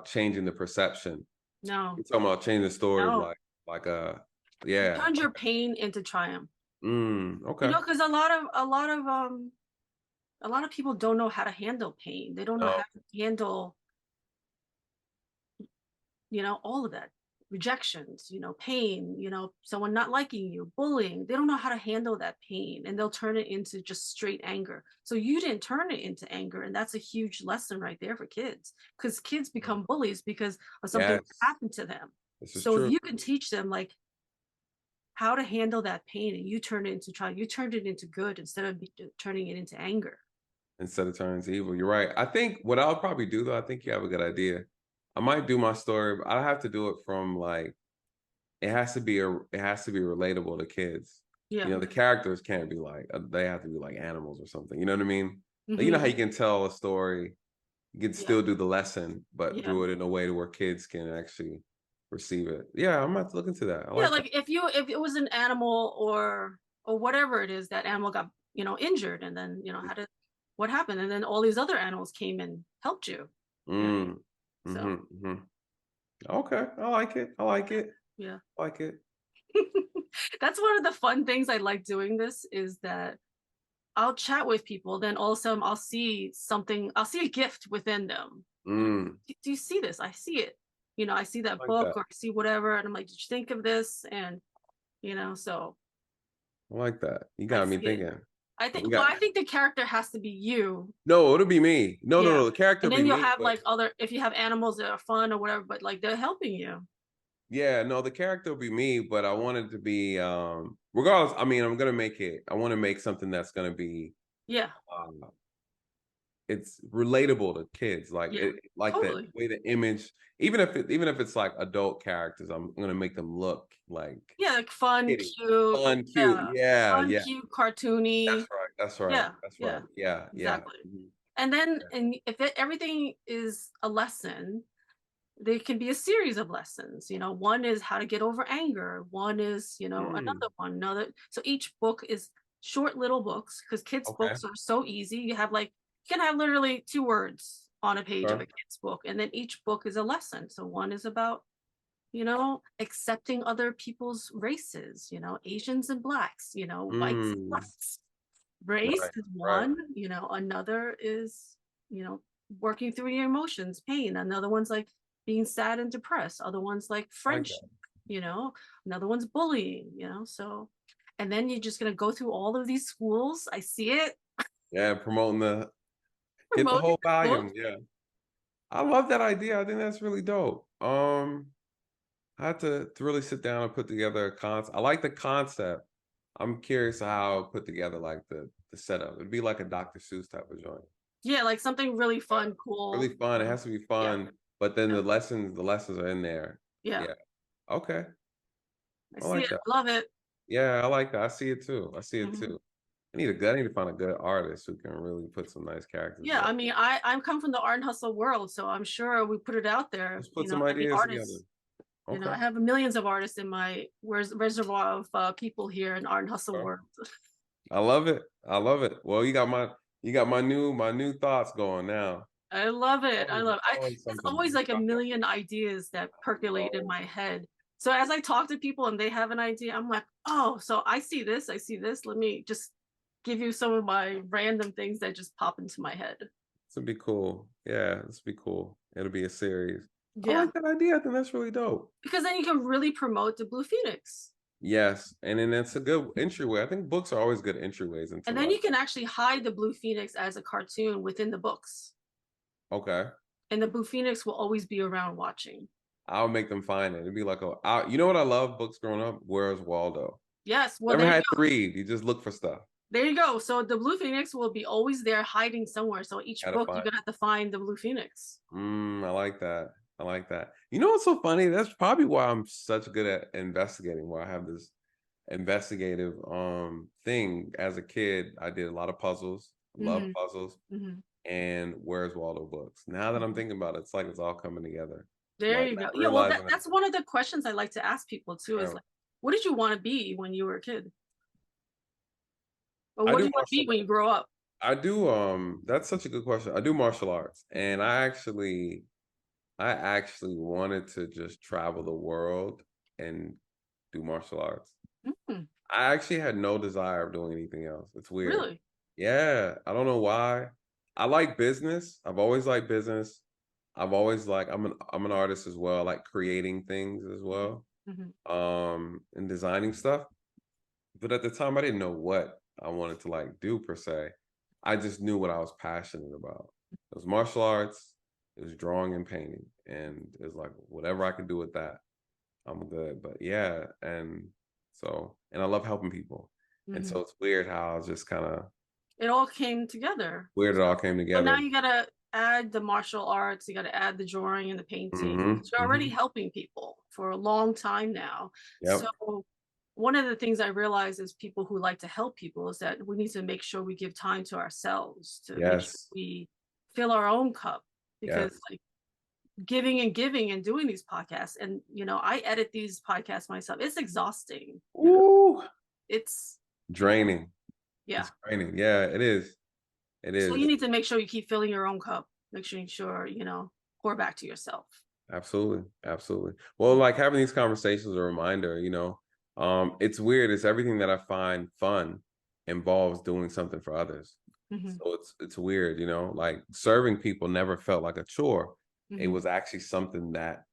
changing the perception. No. You're talking about changing the story You turned your pain into triumph. Okay. You know, because a lot of people don't know how to handle pain. They don't know how to handle, you know, all of that. rejections, pain, someone not liking you, bullying. They don't know how to handle that pain, and they'll turn it into just straight anger. So you didn't turn it into anger, and that's a huge lesson right there for kids, because kids become bullies because of something that Yes, happened to them. this is So if true. you can teach them like how to handle that pain, and you turned it into good instead of turning it into anger. Instead of turning to evil. You're right. I think what I'll probably do though, I think you have a good idea. I might do my story, but I have to do it from like it has to be relatable to kids. Yeah. The characters can't be like they have to be like animals or something. You know what I mean? Like, you know how Mhm. you can tell a story, you can Yeah. still do the lesson, but Yeah. do it in a way to where kids can actually receive it. Yeah, I'm about to look into that. I Yeah, like that. like if it was an animal or whatever it is, that animal got, injured, and then, what happened? And then all these other animals came and helped you. Mm. So, Mm-hmm, mm-hmm. Okay, I like it. I like it. yeah. I like it. That's one of the fun things I like doing this, is that I'll chat with people, then all of a sudden I'll see a gift within them. Mm, Do you see this? I see it. I see that I like book, that. or I see whatever, and I'm like, did you think of this? And so I like that. You I got me see it. thinking. I We got think the character has to be you. no, it'll be me. No, no, Yeah. no. The character And will be then you'll me, have but like if you have animals that are fun or whatever, but like they're helping you. yeah, no, the character will be me, but I want it to be regardless, I mean, I want to make something that's gonna be Yeah. um it's relatable to kids. Like Yeah. like the Totally. way the image, even if it's like adult characters, I'm gonna make them look like Yeah, like fun, kitty. cute. Fun, cute. Yeah. Yeah, Fun, yeah. cute, That's cartoony. right. That's right. Yeah. That's Yeah. right. Yeah, yeah. Exactly. Mhm. And then, Yeah. and if everything is a lesson, there can be a series of lessons. One is how to get over anger. One is, Mm, another. So each book is short little books, because kids' okay. books are so easy. You can have literally 2 words on a page of a Sure. kid's book, and then each book is a lesson. So one is about, accepting other people's races, Asians and blacks, whites and Mm, blacks. Race right, is right. one, another is, working through your emotions, pain. Another one's like being sad and depressed. Other one's like I like friendship, that. you know, another one's bullying, so, and then you're just going to go through all of these schools. I see it. Yeah, promoting the get the Promoting whole the book. volume. Yeah. I love that idea. I think that's really dope. I had to really sit down and put together a concept. I like the concept. I'm curious how I'll put together like the setup. It'd be like a Dr. Seuss type of joint. Yeah, like something really Yeah. fun, cool. Really fun. It has to be Yeah, fun, but then yeah, the lessons are in there. yeah. Yeah. Okay. I I see like it. that. I love it. Yeah, I like that. I see it too. I see it Mhm. too. I need to find a good artist who can really put some nice characters Yeah, together. I mean, I'm come from the art and hustle world, so I'm sure we put it out there. Let's put some Every ideas together. artist. Okay. I have millions of artists in my reservoir of people here in art and hustle Okay. world. I love it. I love it. Well, you got my new thoughts going now. I love it. I love. Always There's something. always like a million ideas that percolate in my head. So as I talk to people and they have an idea, I'm like, oh, so I see this. I see this. Let me just give you some of my random things that just pop into my head. This would be cool. Yeah, this would be cool. It'll be a series. I Yeah, like that idea. I think that's really dope. because then you can really promote the Blue Phoenix. Yes, and then it's a good entryway. I think books are always good entryways into And then like. you can actually hide the Blue Phoenix as a cartoon within the books. Okay, And the Blue Phoenix will always be around watching. I'll make them find it. It'd be like you know what I love books growing up? Where's Waldo? Yes, well, Never there you had go. to read. You just look for stuff. There you go. So the Blue Phoenix will be always there hiding somewhere. So each Gotta book, find. you're going to have to find the Blue Phoenix. I like that. I like that. You know what's so funny? That's probably why I'm such good at investigating, why I have this investigative thing. As a kid, I did a lot of puzzles, love Mm-hmm. puzzles, Mm-hmm. and Where's Waldo books. Now that I'm thinking about it, it's like it's all coming together. There Like you go. not Yeah, well, realizing that's one of the questions I like to ask people too, is that, like, what did you want to be when you were a kid? Or I what do do you want to be when you grow up? I do that's such a good question. I do martial arts, and I actually wanted to just travel the world and do martial arts. Mm, I actually had no desire of doing anything else. It's weird. really? Yeah, I don't know why. I like business. I've always liked business. I've always like, I'm an artist as well, like creating things as well, and designing stuff. But at the time I didn't know what I wanted to like do per se. I just knew what I was passionate about. It was martial arts, it was drawing and painting. And it's like whatever I could do with that, I'm good. But yeah, and I love helping people. And so it's weird how it's just kind of it all came together. weird it all came But together. now you gotta add the martial arts, you gotta add the drawing and the painting. You're already helping people for a long time now. Yep. So one of the things I realize is people who like to help people is that we need to make sure we give time to ourselves to make sure we fill our own cup, because like giving and doing these podcasts, and you know, I edit these podcasts myself. It's exhausting. Ooh. It's draining. Yeah. It's draining. Yeah, it is. It is. So you need to make sure you keep filling your own cup. Make sure, you know, pour back to yourself. Absolutely. Absolutely. Well, like having these conversations is a reminder, you know, it's weird. It's everything that I find fun involves doing something for others. So it's weird, you know, like serving people never felt like a chore. It was actually something that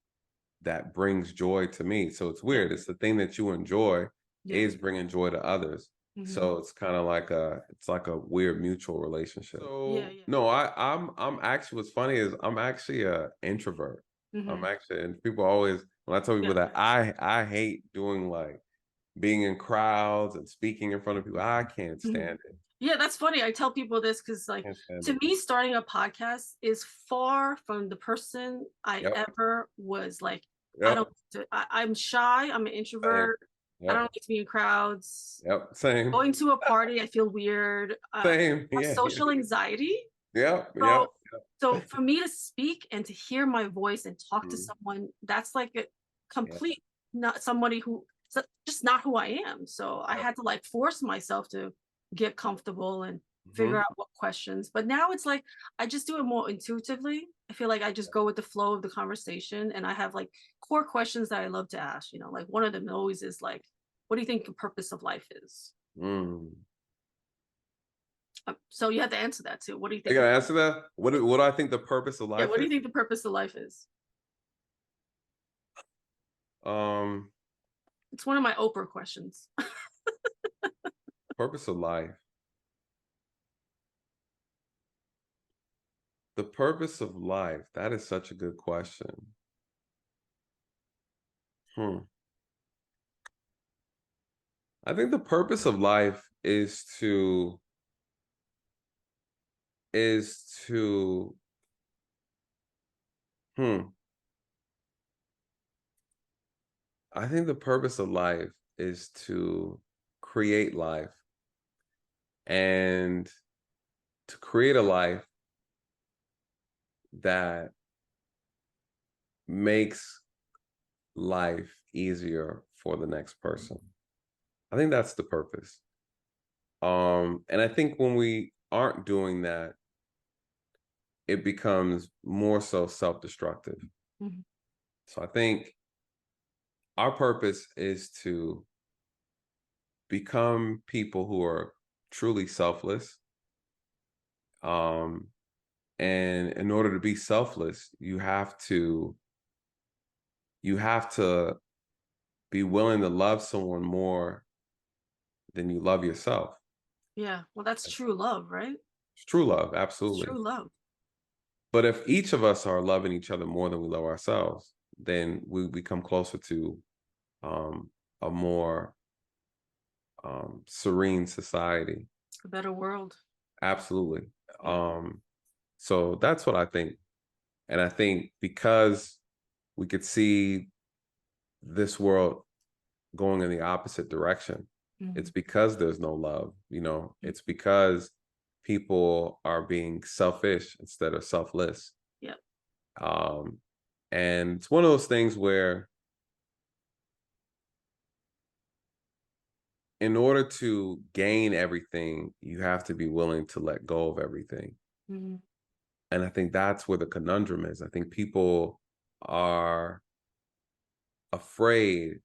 brings joy to me. So it's weird. It's the thing that you enjoy is bringing joy to others. So it's kind of like it's like a weird mutual relationship. So no, I'm actually, what's funny is I'm actually a introvert. I'm actually, and people always, when I tell people that I hate doing like being in crowds and speaking in front of people, I can't stand it. Yeah, that's funny. I tell people this because, like, to me, starting a podcast is far from the person I ever was. Like, I'm shy. I'm an introvert. I don't like to be in crowds. Same. Going to a party, I feel weird. Same. I have social anxiety. So for me to speak and to hear my voice and talk to someone, that's like a complete, not somebody who, just not who I am. So I had to like force myself to get comfortable and figure out what questions. But now it's like I just do it more intuitively. I feel like I just go with the flow of the conversation, and I have like core questions that I love to ask. You know, like one of them always is like, what do you think the purpose of life is? So you have to answer that too. What do you think? I gotta answer that. What do I think the purpose of life is? What do you think the purpose of life is? It's one of my Oprah questions. Purpose of life. The purpose of life. That is such a good question. I think the purpose of life is to I think the purpose of life is to create life, and to create a life that makes life easier for the next person. I think that's the purpose. And I think when we aren't doing that, it becomes more so self-destructive. So I think our purpose is to become people who are truly selfless. And in order to be selfless, you have to be willing to love someone more than you love yourself. Yeah, well, that's true love, right? It's true love, absolutely. It's true love. But if each of us are loving each other more than we love ourselves, then we become closer to a more serene society. A better world. Absolutely. So that's what I think. And I think because we could see this world going in the opposite direction, it's because there's no love, you know, it's because people are being selfish instead of selfless. And it's one of those things where in order to gain everything, you have to be willing to let go of everything. And I think that's where the conundrum is. I think people are afraid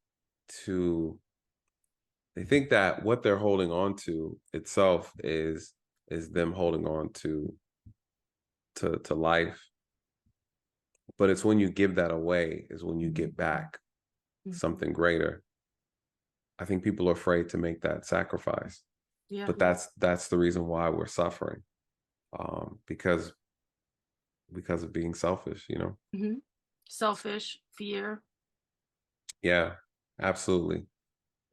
they think that what they're holding on to itself is them holding on to life. But it's when you give that away is when you get back something greater. I think people are afraid to make that sacrifice. Yeah. But that's the reason why we're suffering. Because of being selfish, you know? Selfish, fear. Yeah, absolutely.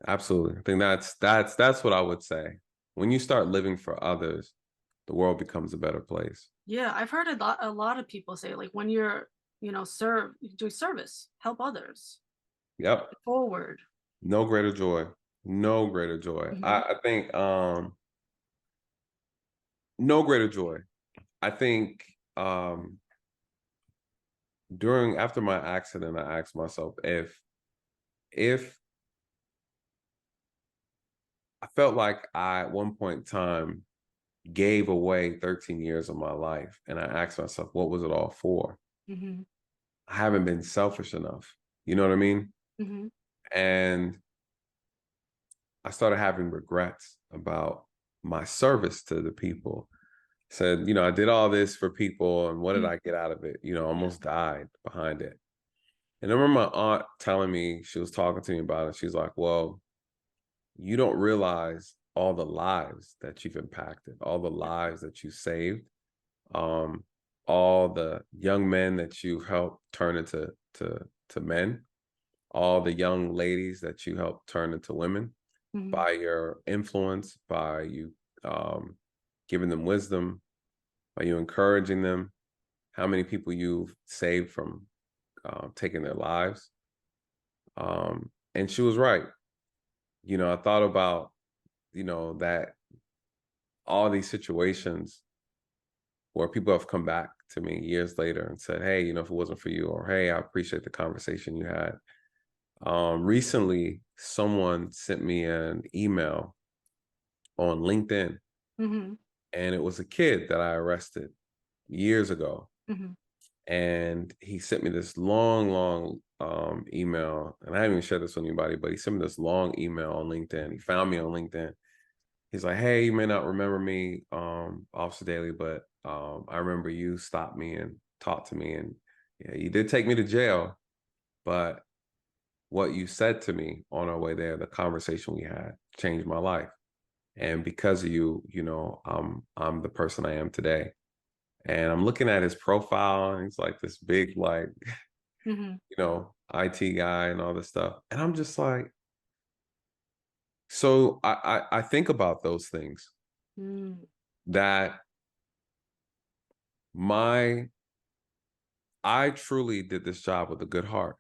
Absolutely. I think that's what I would say. When you start living for others, the world becomes a better place. Yeah, I've heard a lot of people say, like, when you're, do service, help others Yep. forward. No greater joy. No greater joy. I think no greater joy. I think after my accident, I asked myself if I felt like I at one point in time gave away 13 years of my life, and I asked myself, what was it all for? I haven't been selfish enough. You know what I mean? And I started having regrets about my service to the people. Said, I did all this for people, and what did I get out of it? Almost died behind it. And I remember my aunt telling me, she was talking to me about it. She's like, well, you don't realize all the lives that you've impacted, all the lives that you saved, all the young men that you've helped turn into men, all the young ladies that you helped turn into women by your influence, by you giving them wisdom, by you encouraging them, how many people you've saved from taking their lives. And she was right. I thought about, that all these situations where people have come back to me years later and said, hey, if it wasn't for you, or hey, I appreciate the conversation you had. Recently, someone sent me an email on LinkedIn, and it was a kid that I arrested years ago. And he sent me this long email, and I haven't even shared this with anybody, but he sent me this long email on LinkedIn. He found me on LinkedIn. He's like, hey, you may not remember me, Officer Daley, but I remember you stopped me and talked to me, and yeah, you did take me to jail, but what you said to me on our way there, the conversation we had, changed my life. And because of you, I'm the person I am today. And I'm looking at his profile, and he's like this big, like, IT guy and all this stuff. And I'm just like, so I think about those things, that I truly did this job with a good heart,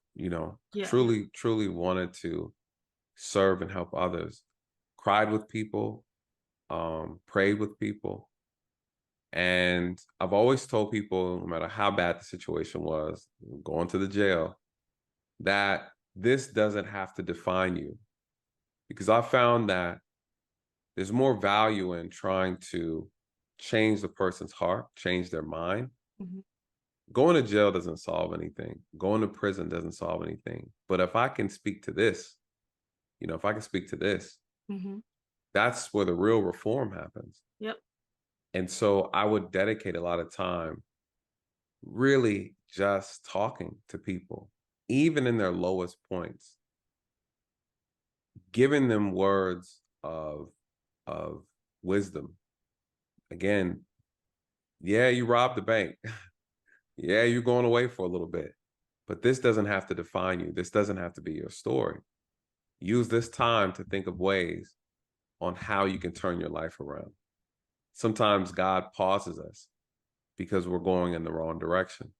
truly wanted to serve and help others, cried with people, prayed with people. And I've always told people, no matter how bad the situation was, going to the jail, that this doesn't have to define you. Because I found that there's more value in trying to change the person's heart, change their mind. Going to jail doesn't solve anything. Going to prison doesn't solve anything. But if I can speak to this, that's where the real reform happens. Yep. And so I would dedicate a lot of time really just talking to people, even in their lowest points, giving them words of wisdom. Again, yeah, you robbed the bank. Yeah, you're going away for a little bit, but this doesn't have to define you. This doesn't have to be your story. Use this time to think of ways on how you can turn your life around. Sometimes God pauses us because we're going in the wrong direction.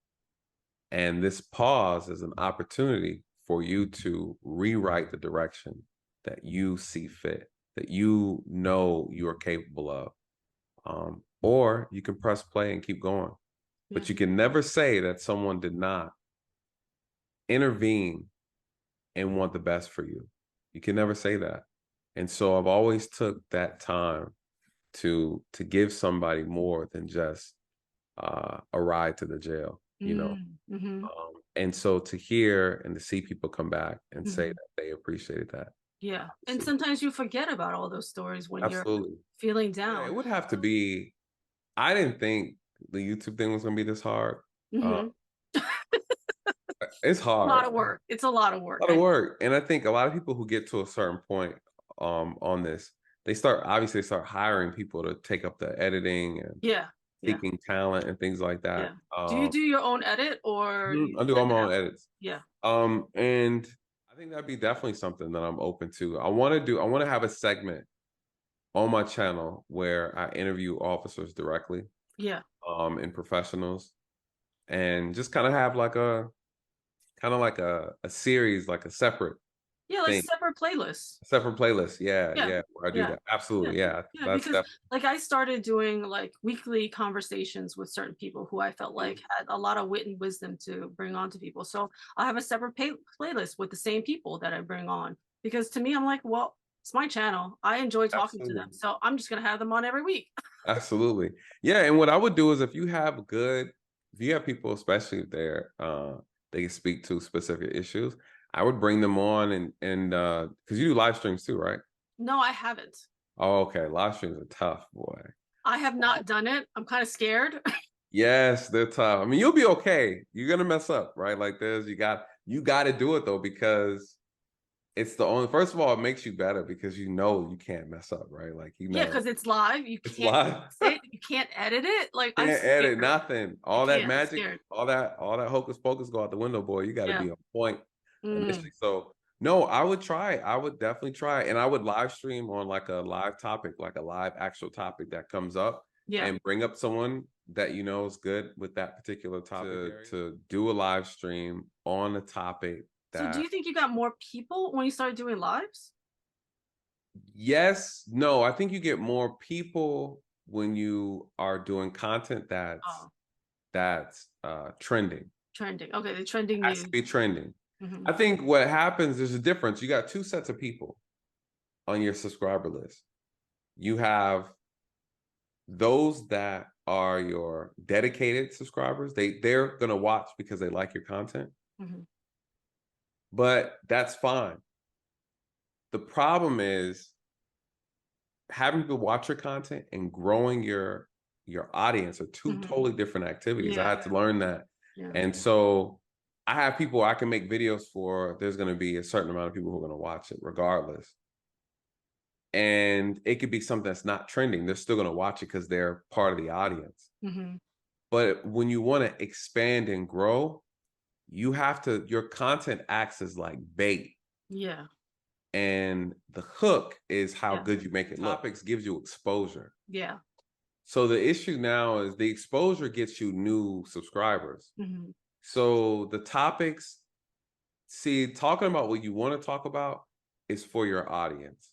And this pause is an opportunity for you to rewrite the direction that you see fit, that you know you are capable of. Or you can press play and keep going. Yeah. But you can never say that someone did not intervene and want the best for you. You can never say that. And so I've always took that time to give somebody more than just a ride to the jail, and so to hear and to see people come back and say that they appreciated that. Yeah. And sometimes you forget about all those stories when you're feeling down. Yeah, it would have to be, I didn't think the YouTube thing was going to be this hard. It's hard. A lot of work. It's a lot of work. A lot of work. And I think a lot of people who get to a certain point on this, they start hiring people to take up the editing and seeking talent and things like that. Do you do your own edit or? I do all my own edits. Yeah. And I think that'd be definitely something that I'm open to. I want to have a segment on my channel where I interview officers directly. Yeah. And professionals, and just kind of have like a series, like a separate separate playlists. Separate playlist. Yeah. Where I do that. Absolutely. Yeah. Because like I started doing like weekly conversations with certain people who I felt like had a lot of wit and wisdom to bring on to people. So I have a separate playlist with the same people that I bring on, because to me, I'm like, well, it's my channel. I enjoy talking to them. So I'm just going to have them on every week. Absolutely. Yeah. And what I would do is if you have people, especially if they can speak to specific issues, I would bring them on and because you do live streams too, right? No, I haven't. Oh, okay. Live streams are tough, boy. I have not done it. I'm kind of scared. Yes, they're tough. I mean, you'll be okay. You're gonna mess up, right? Like you got to do it though, because it's first of all, it makes you better because you can't mess up, right? Like because it's live. You can't you can't edit it. Like you can't edit nothing. All that magic, all that hocus pocus go out the window, boy. You got to be on point initially. So no, I would try. I would definitely try, and I would live stream on like a live topic, like a live actual topic that comes up, and bring up someone that is good with that particular topic to do a live stream on a topic. So do you think you got more people when you started doing lives? Yes. No, I think you get more people when you are doing content that's trending. Trending. Okay, the trending has to be trending. I think what happens, there's a difference. You got two sets of people on your subscriber list. You have those that are your dedicated subscribers. They're gonna watch because they like your content. But that's fine. The problem is having people watch your content and growing your audience are two totally different activities. I had to learn that. And so I have people I can make videos for. There's going to be a certain amount of people who are going to watch it regardless. And it could be something that's not trending. They're still going to watch it because they're part of the audience. But when you want to expand and grow, your content acts as like bait. Yeah. And the hook is how good you make it look. Topics gives you exposure. Yeah. So the issue now is the exposure gets you new subscribers. So the topics, talking about what you want to talk about is for your audience.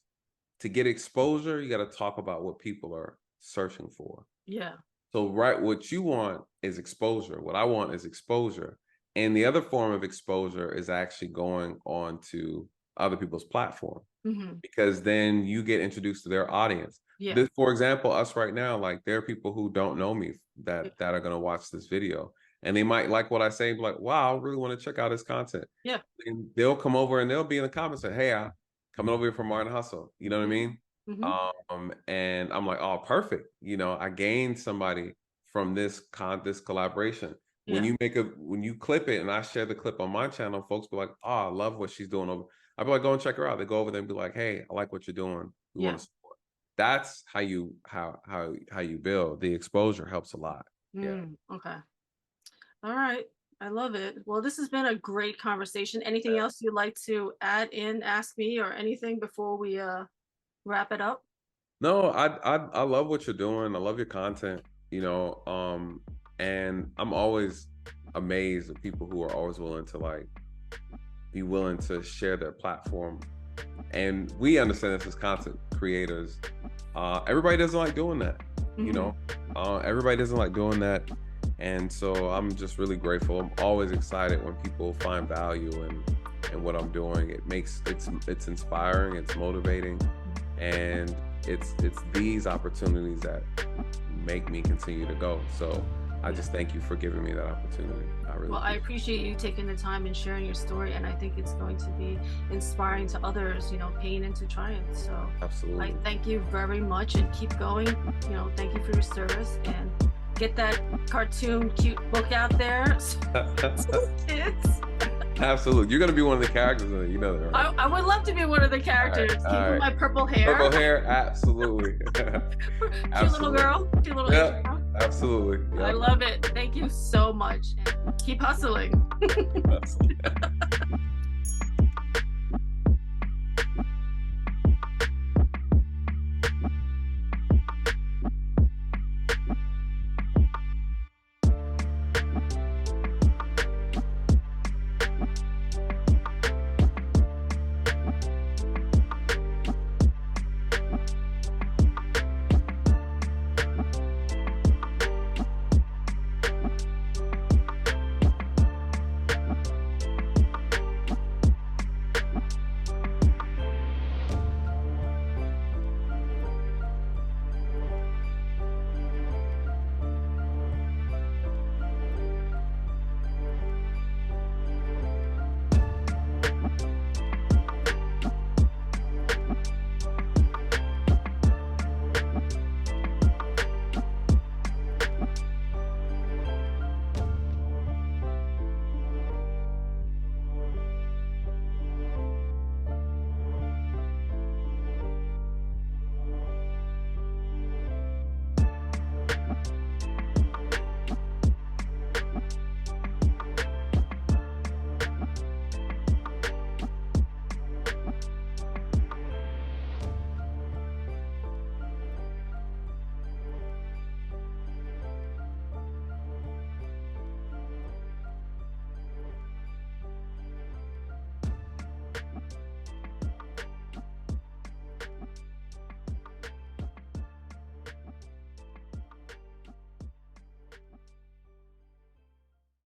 To get exposure, you got to talk about what people are searching for. Yeah. So what you want is exposure. What I want is exposure. And the other form of exposure is actually going on to other people's platform, because then you get introduced to their audience. Yeah. For example, us right now, like there are people who don't know me that are going to watch this video, and they might like what I say, like, wow, I really want to check out his content. Yeah. And they'll come over and they'll be in the comments saying, hey, I'm coming over here from Martin Hustle. You know what I mean? And I'm like, oh, perfect. I gained somebody from this collaboration. Yeah. When you clip it and I share the clip on my channel, folks be like, oh, I love what she's doing over. I'd be like, go and check her out. They go over there and be like, hey, I like what you're doing. We want to support. That's how you build. The exposure helps a lot. Yeah. Okay. All right. I love it. Well, this has been a great conversation. Anything else you'd like to add in, ask me, or anything before we wrap it up? No, I love what you're doing. I love your content, and I'm always amazed at people who are always willing to share their platform. And we understand this as content creators. Everybody doesn't like doing that, everybody doesn't like doing that. And so I'm just really grateful. I'm always excited when people find value in what I'm doing. It's inspiring, it's motivating, and it's these opportunities that make me continue to go. So I just thank you for giving me that opportunity. I appreciate you taking the time and sharing your story, and I think it's going to be inspiring to others, pain into triumph. So absolutely, I thank you very much, and keep going. Thank you for your service, and get that cartoon cute book out there. Kids. Absolutely. You're gonna be one of the characters in it. You know that, right? I would love to be one of the characters. All Keep with my purple hair. Purple hair, absolutely. Cute little girl. Cute little Asian girl. Absolutely. Yep. I love it. Thank you so much. And keep hustling.